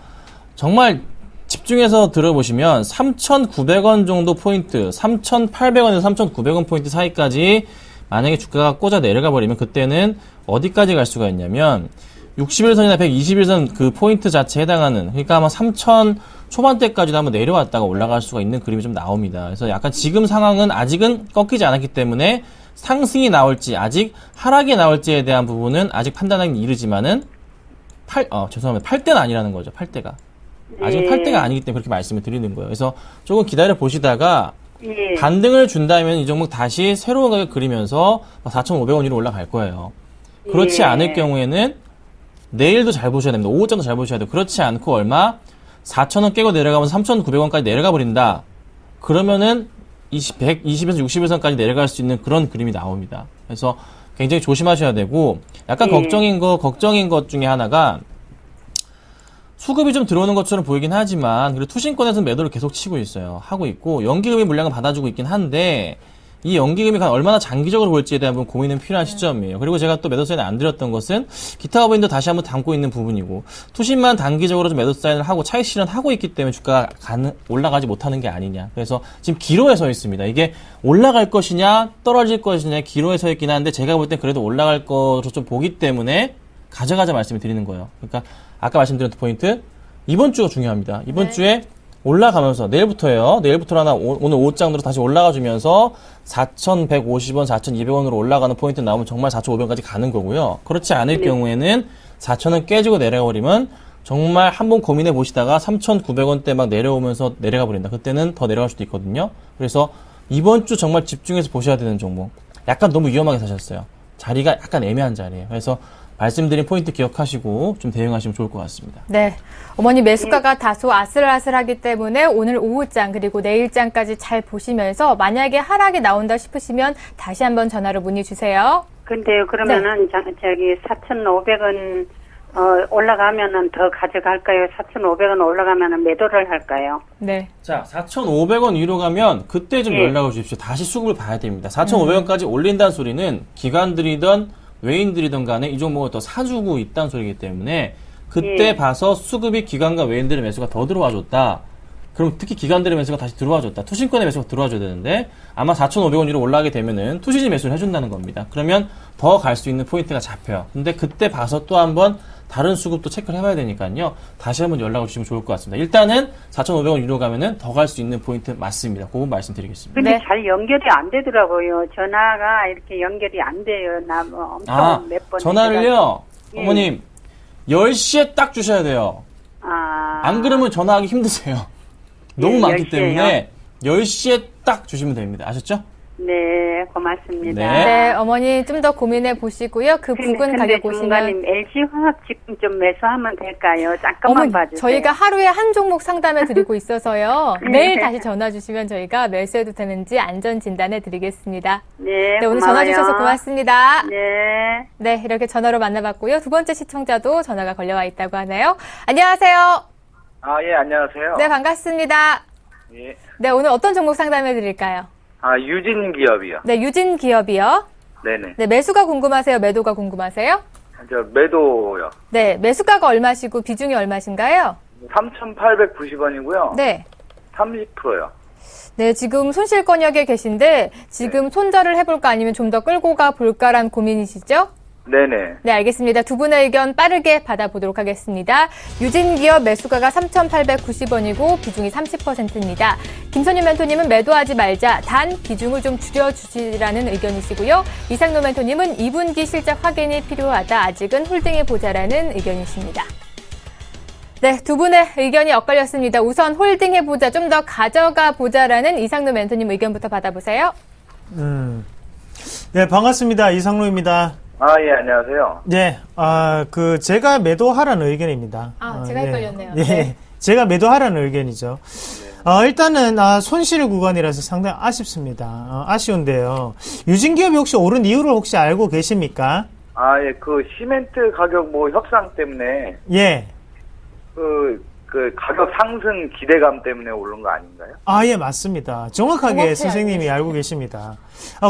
정말 집중해서 들어보시면 3,900원 정도 포인트, 3,800원에서 3,900원 포인트 사이까지 만약에 주가가 꽂아 내려가 버리면 그때는 어디까지 갈 수가 있냐면 61선이나 121선 그 포인트 자체에 해당하는 그러니까 아마 3,000 초반대까지도 한번 내려왔다가 올라갈 수가 있는 그림이 좀 나옵니다. 그래서 약간 지금 상황은 아직은 꺾이지 않았기 때문에 상승이 나올지 아직 하락이 나올지에 대한 부분은 아직 판단하기 이르지만은 죄송합니다. 8대는 아니라는 거죠. 8대가. 아직은 8대가 아니기 때문에 그렇게 말씀을 드리는 거예요. 그래서 조금 기다려 보시다가 반등을 준다면 이 종목 다시 새로운 가격 그리면서 4,500원 위로 올라갈 거예요. 그렇지 않을 경우에는 내일도 잘 보셔야 됩니다. 오후장도 잘 보셔야 돼요. 그렇지 않고 얼마? 4,000원 깨고 내려가면서 3,900원까지 내려가 버린다. 그러면은 120에서 60일선까지 내려갈 수 있는 그런 그림이 나옵니다. 그래서 굉장히 조심하셔야 되고 약간 걱정인 것 중에 하나가 수급이 좀 들어오는 것처럼 보이긴 하지만 그리고 투신권에서는 매도를 계속 치고 있어요. 하고 있고 연기금이 물량을 받아주고 있긴 한데 이 연기금이 얼마나 장기적으로 볼지에 대한 고민은 필요한 시점이에요. 그리고 제가 또 매도 사인을 안 드렸던 것은 기타 법인도 다시 한번 담고 있는 부분이고 투신만 단기적으로 좀 매도 사인을 하고 차익 실현하고 있기 때문에 주가가 올라가지 못하는 게 아니냐. 그래서 지금 기로에 서 있습니다. 이게 올라갈 것이냐 떨어질 것이냐 기로에 서 있긴 한데 제가 볼 땐 그래도 올라갈 것으로 좀 보기 때문에 가져가자 말씀을 드리는 거예요. 그러니까 아까 말씀드렸던 포인트 이번 주가 중요합니다. 이번 주에 올라가면서 내일부터예요. 내일부터나 오늘 오후장 으로 다시 올라가주면서 4,150원, 4,200원으로 올라가는 포인트 나오면 정말 4,500원까지 가는 거고요. 그렇지 않을 경우에는 4,000원 깨지고 내려가 버리면 정말 한번 고민해 보시다가 3,900원대 막 내려오면서 내려가 버린다. 그때는 더 내려갈 수도 있거든요. 그래서 이번 주 정말 집중해서 보셔야 되는 종목. 약간 너무 위험하게 사셨어요. 자리가 약간 애매한 자리예요. 그래서 말씀드린 포인트 기억하시고 좀 대응하시면 좋을 것 같습니다. 네. 어머니 매수가가 다소 아슬아슬하기 때문에 오늘 오후장 그리고 내일장까지 잘 보시면서 만약에 하락이 나온다 싶으시면 다시 한번 전화로 문의 주세요. 근데요, 그러면은 저기 4,500원 올라가면은 더 가져갈까요? 4,500원 올라가면은 매도를 할까요? 네. 자, 4,500원 위로 가면 그때 좀 연락을 주십시오. 다시 수급을 봐야 됩니다. 4,500원까지 올린다는 소리는 기관들이든 외인들이든 간에 이 종목을 더 사주고 있다는 소리이기 때문에 그때 봐서 수급이 기관과 외인들의 매수가 더 들어와줬다. 그럼 특히 기관들의 매수가 다시 들어와줬다. 투신권의 매수가 들어와줘야 되는데 아마 4,500원 위로 올라가게 되면은 투신이 매수를 해준다는 겁니다. 그러면 더 갈 수 있는 포인트가 잡혀요. 근데 그때 봐서 또 한번 다른 수급도 체크를 해봐야 되니까요. 다시 한번 연락을 주시면 좋을 것 같습니다. 일단은 4,500원 위로 가면은 더 갈 수 있는 포인트 맞습니다. 그건 말씀드리겠습니다. 근데 잘 연결이 안 되더라고요. 전화가 이렇게 연결이 안 돼요. 나 뭐 엄청 몇 번. 전화를요, 어머님, 10시에 딱 주셔야 돼요. 안 그러면 전화하기 힘드세요. 너무 많기 10시에요? 때문에 10시에 딱 주시면 됩니다. 아셨죠? 네, 고맙습니다. 네. 네, 어머니 좀 더 고민해 보시고요. 그 부근 가격 보시면 전문가님, LG화학 지금 좀 매수하면 될까요? 잠깐만 어머니, 봐주세요. 저희가 하루에 한 종목 상담해 드리고 있어서요. 네. 매일 다시 전화 주시면 저희가 매수해도 되는지 안전 진단해 드리겠습니다. 네, 네, 오늘 고마워요. 전화 주셔서 고맙습니다. 네. 네, 이렇게 전화로 만나봤고요. 두 번째 시청자도 전화가 걸려와 있다고 하네요. 안녕하세요. 예, 안녕하세요. 네, 반갑습니다. 예. 네, 오늘 어떤 종목 상담해 드릴까요? 유진 기업이요. 네, 유진 기업이요. 네네. 네, 매수가 궁금하세요? 매도가 궁금하세요? 저 매도요. 네, 매수가가 얼마시고 비중이 얼마신가요? 3,890원이고요. 네. 30%요. 네, 지금 손실권역에 계신데 지금 손절을 해볼까 아니면 좀 더 끌고 가볼까란 고민이시죠? 네네. 네, 알겠습니다. 두 분의 의견 빠르게 받아보도록 하겠습니다. 유진기업 매수가가 3,890원이고 비중이 30%입니다. 김선유 멘토님은 매도하지 말자, 단 비중을 좀 줄여주시라는 의견이시고요. 이상노 멘토님은 2분기 실적 확인이 필요하다, 아직은 홀딩해보자라는 의견이십니다. 네, 두 분의 의견이 엇갈렸습니다. 우선 홀딩해보자, 좀 더 가져가보자라는 이상노 멘토님 의견부터 받아보세요. 네, 반갑습니다. 이상로입니다. 예, 안녕하세요. 네, 제가 매도하라는 의견입니다. 제가 헷갈렸네요. 예, 네. 제가 매도하라는 의견이죠. 일단은, 손실 구간이라서 상당히 아쉽습니다. 아쉬운데요. 유진기업이 혹시 오른 이유를 혹시 알고 계십니까? 예, 그 시멘트 가격 협상 때문에 예. 그 가격 상승 기대감 때문에 오른 거 아닌가요? 예, 맞습니다. 정확하게 정확히 선생님이 알고 계십니다.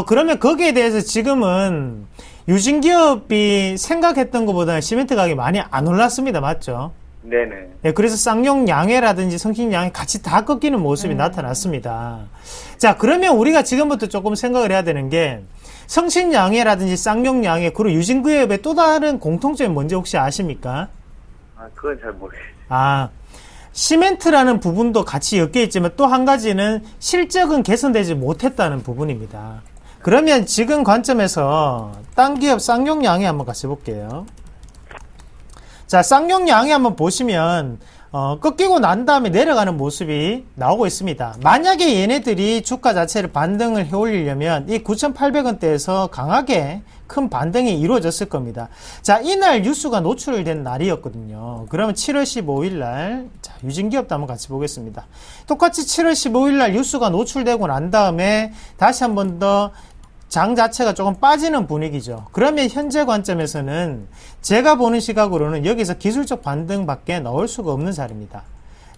그러면 거기에 대해서 지금은 유진기업이 생각했던 것보다는 시멘트 가격이 많이 안 올랐습니다. 맞죠? 네네. 예, 그래서 쌍용 양해라든지 성신 양해 같이 다 꺾이는 모습이 나타났습니다. 자, 그러면 우리가 지금부터 조금 생각을 해야 되는 게 성신 양해라든지 쌍용 양해 그리고 유진기업의 또 다른 공통점이 뭔지 혹시 아십니까? 그건 잘 모르겠어요. 시멘트라는 부분도 같이 엮여 있지만 또 한 가지는 실적은 개선되지 못했다는 부분입니다. 그러면 지금 관점에서 딴 기업 쌍용 양해 한번 같이 볼게요. 자, 쌍용 양해 한번 보시면 꺾이고 난 다음에 내려가는 모습이 나오고 있습니다. 만약에 얘네들이 주가 자체를 반등을 해 올리려면 이 9,800원대에서 강하게 큰 반등이 이루어졌을 겁니다. 자, 이날 뉴스가 노출된 날이었거든요. 그러면 7월 15일 날, 자, 유진기업도 한번 같이 보겠습니다. 똑같이 7월 15일 날 뉴스가 노출되고 난 다음에 다시 한 번 더 장 자체가 조금 빠지는 분위기죠. 그러면 현재 관점에서는 제가 보는 시각으로는 여기서 기술적 반등밖에 나올 수가 없는 자리입니다.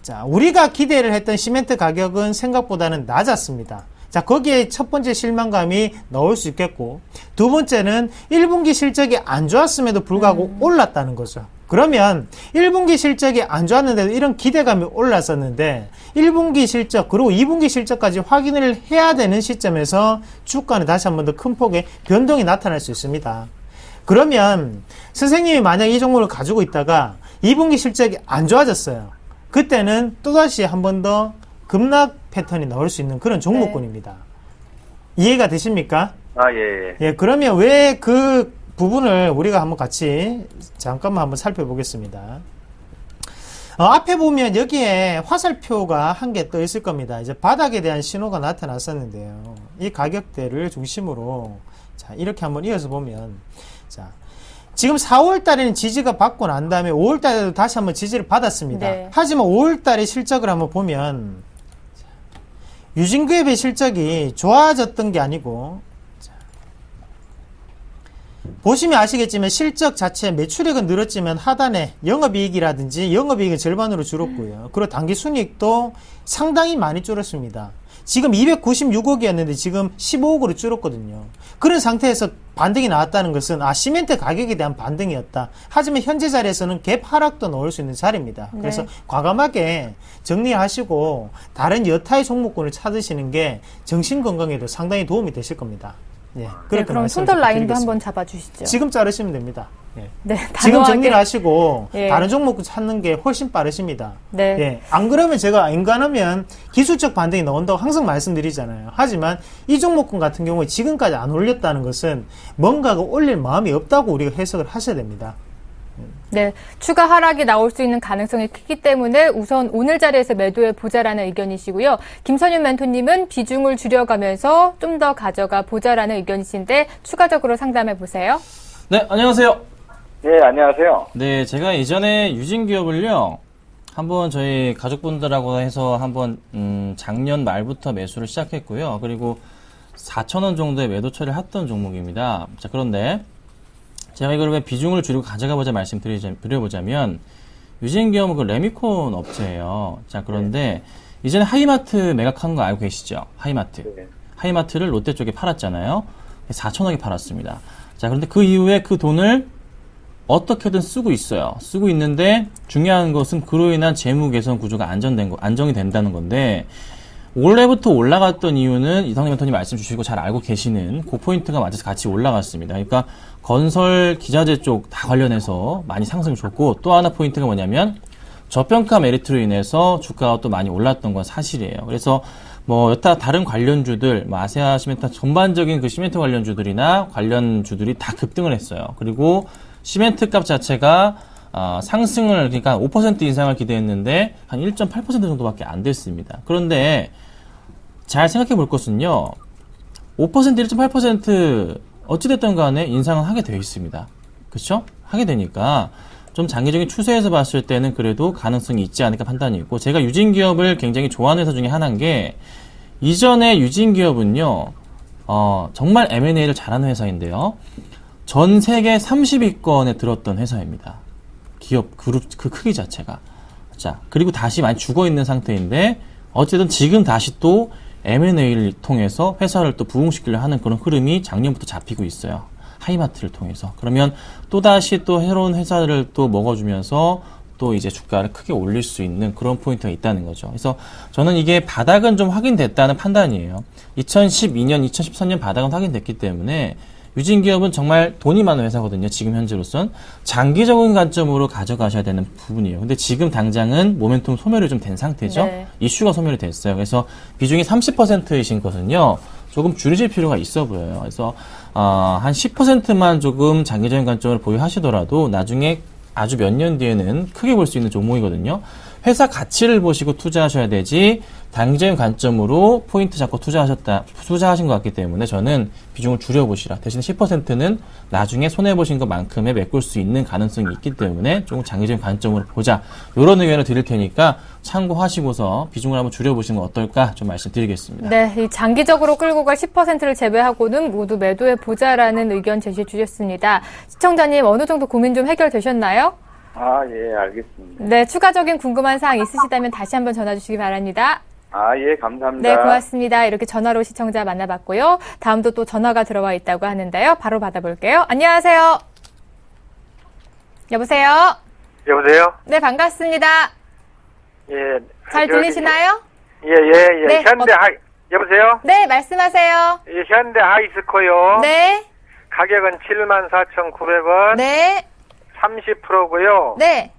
자, 우리가 기대를 했던 시멘트 가격은 생각보다는 낮았습니다. 자, 거기에 첫 번째 실망감이 나올 수 있겠고, 두 번째는 1분기 실적이 안 좋았음에도 불구하고 올랐다는 거죠. 그러면 1분기 실적이 안 좋았는데도 이런 기대감이 올랐었는데 1분기 실적 그리고 2분기 실적까지 확인을 해야 되는 시점에서 주가는 다시 한 번 더 큰 폭의 변동이 나타날 수 있습니다. 그러면 선생님이 만약 이 종목을 가지고 있다가 2분기 실적이 안 좋아졌어요. 그때는 또다시 한 번 더 급락 패턴이 나올 수 있는 그런 종목군입니다. 이해가 되십니까? 예. 예, 그러면 왜 그 부분을 우리가 한번 같이 잠깐만 한번 살펴보겠습니다. 앞에 보면 여기에 화살표가 한 개 떠 있을 겁니다. 이제 바닥에 대한 신호가 나타났었는데요. 이 가격대를 중심으로 자, 이렇게 한번 이어서 보면 자, 지금 4월 달에는 지지가 받고 난 다음에 5월 달에도 다시 한번 지지를 받았습니다. 네. 하지만 5월 달에 실적을 한번 보면 유진기업의 실적이 좋아졌던 게 아니고 보시면 아시겠지만 실적 자체 매출액은 늘었지만 하단에 영업이익이라든지 영업이익은 절반으로 줄었고요. 그리고 당기순이익도 상당히 많이 줄었습니다. 지금 296억이었는데 지금 15억으로 줄었거든요. 그런 상태에서 반등이 나왔다는 것은 시멘트 가격에 대한 반등이었다. 하지만 현재 자리에서는 갭 하락도 넣을 수 있는 자리입니다. 네. 그래서 과감하게 정리하시고 다른 여타의 종목군을 찾으시는 게 정신 건강에도 상당히 도움이 되실 겁니다. 예, 네, 그렇게 그럼 손절 라인도 드리겠습니다. 한번 잡아주시죠. 지금 자르시면 됩니다. 예. 네, 지금 단호하게. 정리를 하시고 예. 다른 종목 찾는 게 훨씬 빠르십니다. 네. 예. 안 그러면 제가 인간하면 기술적 반등이 나온다고 항상 말씀드리잖아요. 하지만 이 종목군 같은 경우에 지금까지 안 올렸다는 것은 뭔가가 올릴 마음이 없다고 우리가 해석을 하셔야 됩니다. 네, 추가 하락이 나올 수 있는 가능성이 크기 때문에 우선 오늘 자리에서 매도해 보자라는 의견이시고요. 김선윤 멘토님은 비중을 줄여가면서 좀 더 가져가 보자라는 의견이신데 추가적으로 상담해 보세요. 네, 안녕하세요. 네, 안녕하세요. 네, 제가 예전에 유진기업을요, 한번 저희 가족분들하고 해서 한번, 작년 말부터 매수를 시작했고요. 그리고 4,000원 정도의 매도 처리를 했던 종목입니다. 자, 그런데 제가 이걸 왜 비중을 줄이고 가져가보자 말씀드려보자면, 유진기업은 그 레미콘 업체예요. 자, 그런데 이전에 하이마트 매각한 거 알고 계시죠? 하이마트. 네. 하이마트를 롯데 쪽에 팔았잖아요. 4,000원에 팔았습니다. 자, 그런데 그 이후에 그 돈을 어떻게든 쓰고 있어요. 쓰고 있는데 중요한 것은 그로 인한 재무 개선 구조가 안정이 된다는 건데, 올해부터 올라갔던 이유는 이상민 멘토님 말씀 주시고 잘 알고 계시는 그 포인트가 맞아서 같이 올라갔습니다. 그러니까 건설 기자재 쪽 다 관련해서 많이 상승을 줬고, 또 하나 포인트가 뭐냐면 저평가 메리트로 인해서 주가가 또 많이 올랐던 건 사실이에요. 그래서 뭐 여타 다른 관련주들, 뭐 아세아 시멘트 전반적인 그 시멘트 관련주들이나 관련주들이 다 급등을 했어요. 그리고 시멘트 값 자체가 상승을, 그러니까 5% 인상을 기대했는데 한 1.8% 정도밖에 안 됐습니다. 그런데 잘 생각해 볼 것은요, 5%, 1.8% 어찌됐든 간에 인상은 하게 되어 있습니다. 그렇죠? 하게 되니까 좀 장기적인 추세에서 봤을 때는 그래도 가능성이 있지 않을까 판단이 있고, 제가 유진기업을 굉장히 좋아하는 회사 중에 하나인 게, 이전에 유진기업은요, 정말 M&A를 잘하는 회사인데요, 전 세계 30위권에 들었던 회사입니다. 기업 그룹 그 크기 자체가. 자, 그리고 다시 많이 죽어 있는 상태인데, 어쨌든 지금 다시 또 M&A를 통해서 회사를 또 부흥시키려 하는 그런 흐름이 작년부터 잡히고 있어요. 하이마트를 통해서. 그러면 또다시 또 새로운 회사를 또 먹어주면서 또 이제 주가를 크게 올릴 수 있는 그런 포인트가 있다는 거죠. 그래서 저는 이게 바닥은 좀 확인됐다는 판단이에요. 2012년, 2013년 바닥은 확인됐기 때문에 유진기업은 정말 돈이 많은 회사거든요. 지금 현재로선 장기적인 관점으로 가져가셔야 되는 부분이에요. 근데 지금 당장은 모멘텀 소멸이 좀 된 상태죠. 네. 이슈가 소멸이 됐어요. 그래서 비중이 30%이신 것은요, 조금 줄이실 필요가 있어 보여요. 그래서 한 10%만 조금 장기적인 관점을 보유하시더라도 나중에 아주 몇 년 뒤에는 크게 볼 수 있는 종목이거든요. 회사 가치를 보시고 투자하셔야 되지, 단기적인 관점으로 포인트 잡고 투자하신 것 같기 때문에 저는 비중을 줄여보시라. 대신 10%는 나중에 손해보신 것만큼의 메꿀 수 있는 가능성이 있기 때문에 조금 장기적인 관점으로 보자. 이런 의견을 드릴 테니까 참고하시고서 비중을 한번 줄여보시는 건 어떨까 좀 말씀드리겠습니다. 네, 이 장기적으로 끌고 갈 10%를 제외하고는 모두 매도해 보자라는 의견 제시해 주셨습니다. 시청자님, 어느 정도 고민 좀 해결되셨나요? 아, 예, 알겠습니다. 네, 추가적인 궁금한 사항 있으시다면 다시 한번 전화 주시기 바랍니다. 아, 예, 감사합니다. 네, 고맙습니다. 이렇게 전화로 시청자 만나봤고요. 다음도 또 전화가 들어와 있다고 하는데요. 바로 받아볼게요. 안녕하세요. 여보세요? 여보세요? 네, 반갑습니다. 예. 잘 들리시나요? 예. 네, 여보세요? 네, 말씀하세요. 예, 현대 하이스코요. 네, 가격은 74,900원. 네, 30%고요. 네.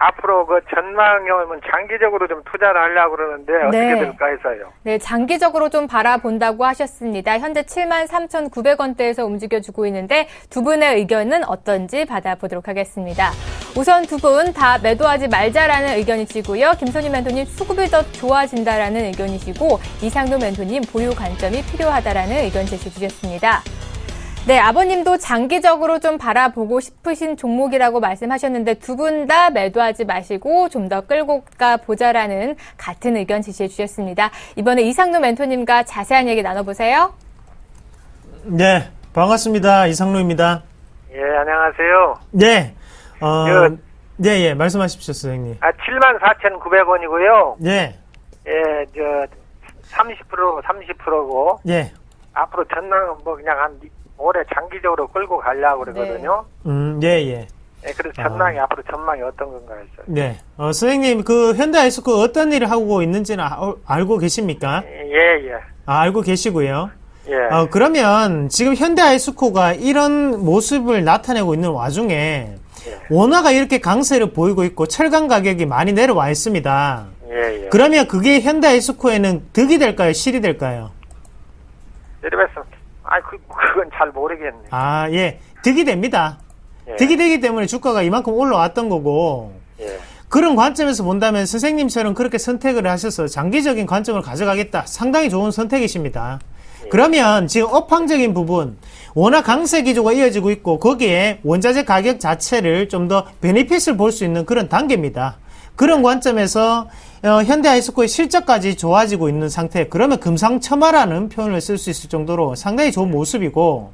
앞으로 그 전망이면 장기적으로 좀 투자를 하려고 그러는데 어떻게 네. 될까 해서요. 네, 장기적으로 좀 바라본다고 하셨습니다. 현재 73,900원대에서 움직여주고 있는데 두 분의 의견은 어떤지 받아보도록 하겠습니다. 우선 두 분 다 매도하지 말자라는 의견이시고요. 김선희 멘토님 수급이 더 좋아진다라는 의견이시고, 이상도 멘토님 보유 관점이 필요하다라는 의견 제시 주셨습니다. 네, 아버님도 장기적으로 좀 바라보고 싶으신 종목이라고 말씀하셨는데 두 분 다 매도하지 마시고 좀 더 끌고 가보자라는 같은 의견 제시해 주셨습니다. 이번에 이상로 멘토님과 자세한 얘기 나눠보세요. 네, 반갑습니다. 이상로입니다. 예, 안녕하세요. 네, 예, 말씀하십시오, 선생님. 74,900원이고요. 예, 예, 30%고. 예, 앞으로 전망은 뭐 그냥 한 올해 장기적으로 끌고 가려고 그러거든요. 예. 예, 그래서 앞으로 전망이 어떤 건가 했어요. 네, 선생님, 그 현대아이스코 어떤 일을 하고 있는지는 알고 계십니까? 예. 알고 계시고요. 예. 그러면 지금 현대아이스코가 이런 모습을 나타내고 있는 와중에 원화가 이렇게 강세를 보이고 있고 철강 가격이 많이 내려와 있습니다. 예. 그러면 그게 현대아이스코에는 득이 될까요? 실이 될까요? 그건 잘 모르겠네. 예. 득이 됩니다. 예. 득이 되기 때문에 주가가 이만큼 올라왔던 거고 예. 그런 관점에서 본다면 선생님처럼 그렇게 선택을 하셔서 장기적인 관점을 가져가겠다. 상당히 좋은 선택이십니다. 그러면 지금 업황적인 부분 워낙 강세 기조가 이어지고 있고 거기에 원자재 가격 자체를 좀 더 베네핏을 볼 수 있는 그런 단계입니다. 그런 관점에서 현대아이스코의 실적까지 좋아지고 있는 상태. 그러면 금상첨화라는 표현을 쓸 수 있을 정도로 상당히 좋은 모습이고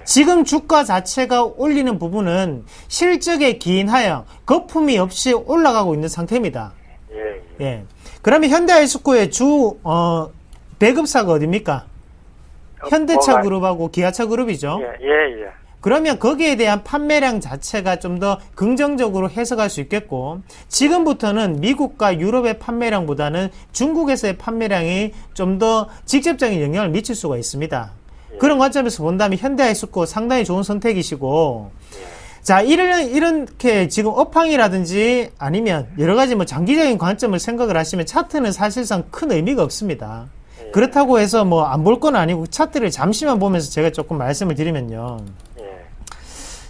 지금 주가 자체가 올리는 부분은 실적에 기인하여 거품이 없이 올라가고 있는 상태입니다. 예. 예. 그러면 현대아이스코의 주 배급사가 어디입니까? 현대차 그룹하고 기아차 그룹이죠. 예. 그러면 거기에 대한 판매량 자체가 좀 더 긍정적으로 해석할 수 있겠고 지금부터는 미국과 유럽의 판매량보다는 중국에서의 판매량이 좀 더 직접적인 영향을 미칠 수가 있습니다. 그런 관점에서 본다면 현대아이스코 상당히 좋은 선택이시고 자, 이렇게 지금 업황이라든지 아니면 여러 가지 뭐 장기적인 관점을 생각을 하시면 차트는 사실상 큰 의미가 없습니다. 그렇다고 해서 뭐 안 볼 건 아니고 차트를 잠시만 보면서 제가 조금 말씀을 드리면요.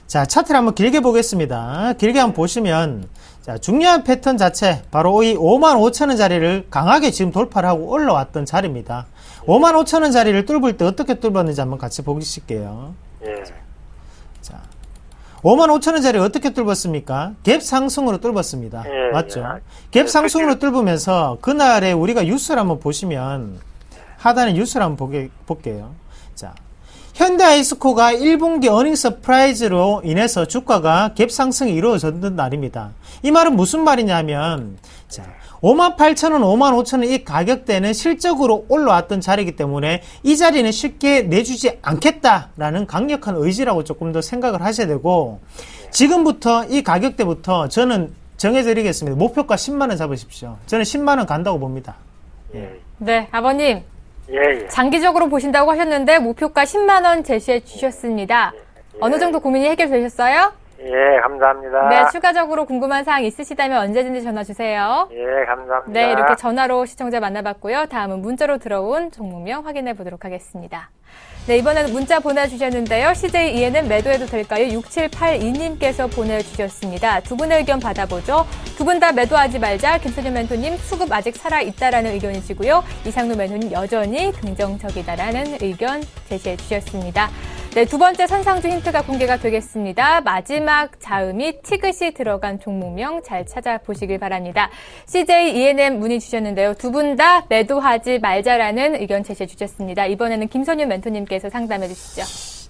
자, 차트를 한번 길게 보겠습니다. 길게 한번 보시면 자, 중요한 패턴 자체 바로 이 55,000원 자리를 강하게 지금 돌파를 하고 올라왔던 자리입니다. 55,000원 자리를 뚫을 때 어떻게 뚫었는지 한번 같이 보실게요. 자, 55,000원 자리 어떻게 뚫었습니까? 갭 상승으로 뚫었습니다. 맞죠? 갭 상승으로 뚫으면서 그날에 우리가 뉴스를 한번 보시면 하단에 뉴스를 한번 볼게요. 자, 현대아이스코가 1분기 어닝 서프라이즈로 인해서 주가가 갭 상승이 이루어졌던 날입니다. 이 말은 무슨 말이냐면 자, 58,000원, 55,000원 이 가격대는 실적으로 올라왔던 자리이기 때문에 이 자리는 쉽게 내주지 않겠다라는 강력한 의지라고 조금 더 생각을 하셔야 되고 지금부터 이 가격대부터 저는 정해드리겠습니다. 목표가 10만원 잡으십시오. 저는 10만원 간다고 봅니다. 네, 아버님. 예. 장기적으로 보신다고 하셨는데 목표가 10만 원 제시해 주셨습니다. 어느 정도 고민이 해결되셨어요? 예, 감사합니다. 네, 추가적으로 궁금한 사항 있으시다면 언제든지 전화 주세요. 예, 감사합니다. 네, 이렇게 전화로 시청자 만나봤고요. 다음은 문자로 들어온 종목명 확인해 보도록 하겠습니다. 네, 이번에는 문자 보내주셨는데요. CJEN은 매도해도 될까요? 6782님께서 보내주셨습니다. 두 분의 의견 받아보죠. 두 분 다 매도하지 말자. 김선현 멘토님 수급 아직 살아있다라는 의견이시고요. 이상루 멘토님 여전히 긍정적이다라는 의견 제시해 주셨습니다. 네, 두 번째 선상주 힌트가 공개가 되겠습니다. 마지막 자음이 티귿이 들어간 종목명 잘 찾아보시길 바랍니다. CJENM 문의 주셨는데요. 두 분 다 매도하지 말자라는 의견 제시해 주셨습니다. 이번에는 김선현 멘토님께서 상담해 주시죠.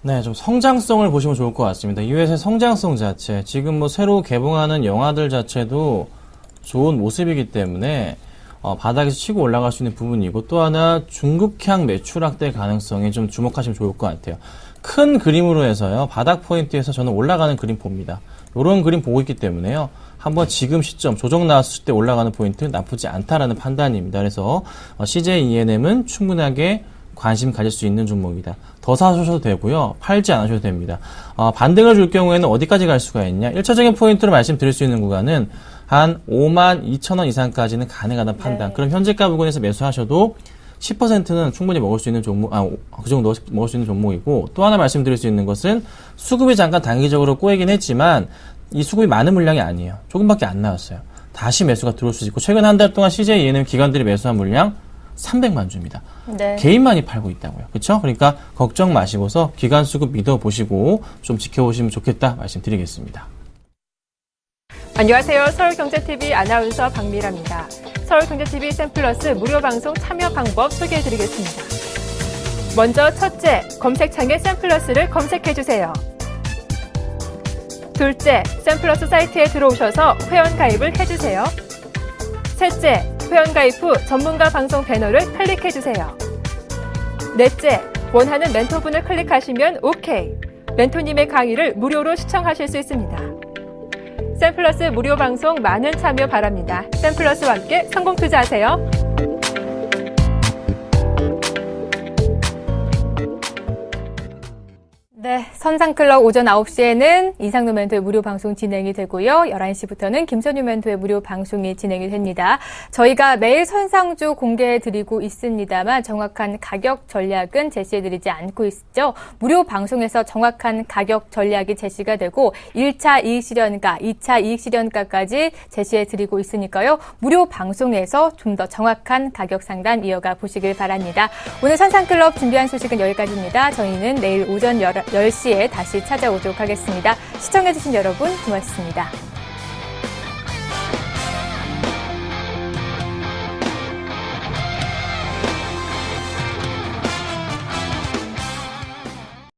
네, 좀 성장성을 보시면 좋을 것 같습니다. 이 회사의 성장성 자체, 지금 뭐 새로 개봉하는 영화들 자체도 좋은 모습이기 때문에 바닥에서 치고 올라갈 수 있는 부분이고 또 하나 중국향 매출 확대 가능성에 좀 주목하시면 좋을 것 같아요. 큰 그림으로 해서요. 바닥 포인트에서 저는 올라가는 그림 봅니다. 이런 그림 보고 있기 때문에요. 한번 지금 시점 조정 나왔을 때 올라가는 포인트 나쁘지 않다라는 판단입니다. 그래서 CJENM은 충분하게 관심 가질 수 있는 종목이다. 더 사셔도 되고요. 팔지 않으셔도 됩니다. 반등을 줄 경우에는 어디까지 갈 수가 있냐? 1차적인 포인트로 말씀드릴 수 있는 구간은 한 52,000원 이상까지는 가능하다는 판단. 네. 그럼 현재가 부근에서 매수하셔도 10%는 충분히 먹을 수 있는 종목, 그 정도 먹을 수 있는 종목이고, 또 하나 말씀드릴 수 있는 것은 수급이 잠깐 단기적으로 꼬이긴 했지만, 이 수급이 많은 물량이 아니에요. 조금밖에 안 나왔어요. 다시 매수가 들어올 수 있고, 최근 한 달 동안 CJENM 기관들이 매수한 물량 300만 주입니다. 네. 개인만이 팔고 있다고요. 그렇죠? 그러니까 걱정 마시고서 기관 수급 믿어보시고 좀 지켜보시면 좋겠다 말씀드리겠습니다. 안녕하세요. 서울경제TV 아나운서 박미라입니다. 서울경제TV 샘플러스 무료 방송 참여 방법 소개해드리겠습니다. 먼저 첫째, 검색창에 샘플러스를 검색해주세요. 둘째, 샘플러스 사이트에 들어오셔서 회원가입을 해주세요. 셋째, 회원가입 후 전문가 방송 배너를 클릭해주세요. 넷째, 원하는 멘토분을 클릭하시면 OK. 멘토님의 강의를 무료로 시청하실 수 있습니다. 샘플러스 무료 방송 많은 참여 바랍니다. 샘플러스와 함께 성공 투자하세요. 네, 선상클럽 오전 9시에는 이상노 멘토의 무료 방송 진행이 되고요. 11시부터는 김선유 멘토의 무료 방송이 진행이 됩니다. 저희가 매일 선상주 공개해드리고 있습니다만 정확한 가격 전략은 제시해드리지 않고 있죠. 무료 방송에서 정확한 가격 전략이 제시가 되고 1차 이익실현가, 2차 이익실현가까지 제시해드리고 있으니까요. 무료 방송에서 좀 더 정확한 가격 상담 이어가 보시길 바랍니다. 오늘 선상클럽 준비한 소식은 여기까지입니다. 저희는 내일 오전 10시에 다시 찾아오도록 하겠습니다. 시청해주신 여러분 고맙습니다.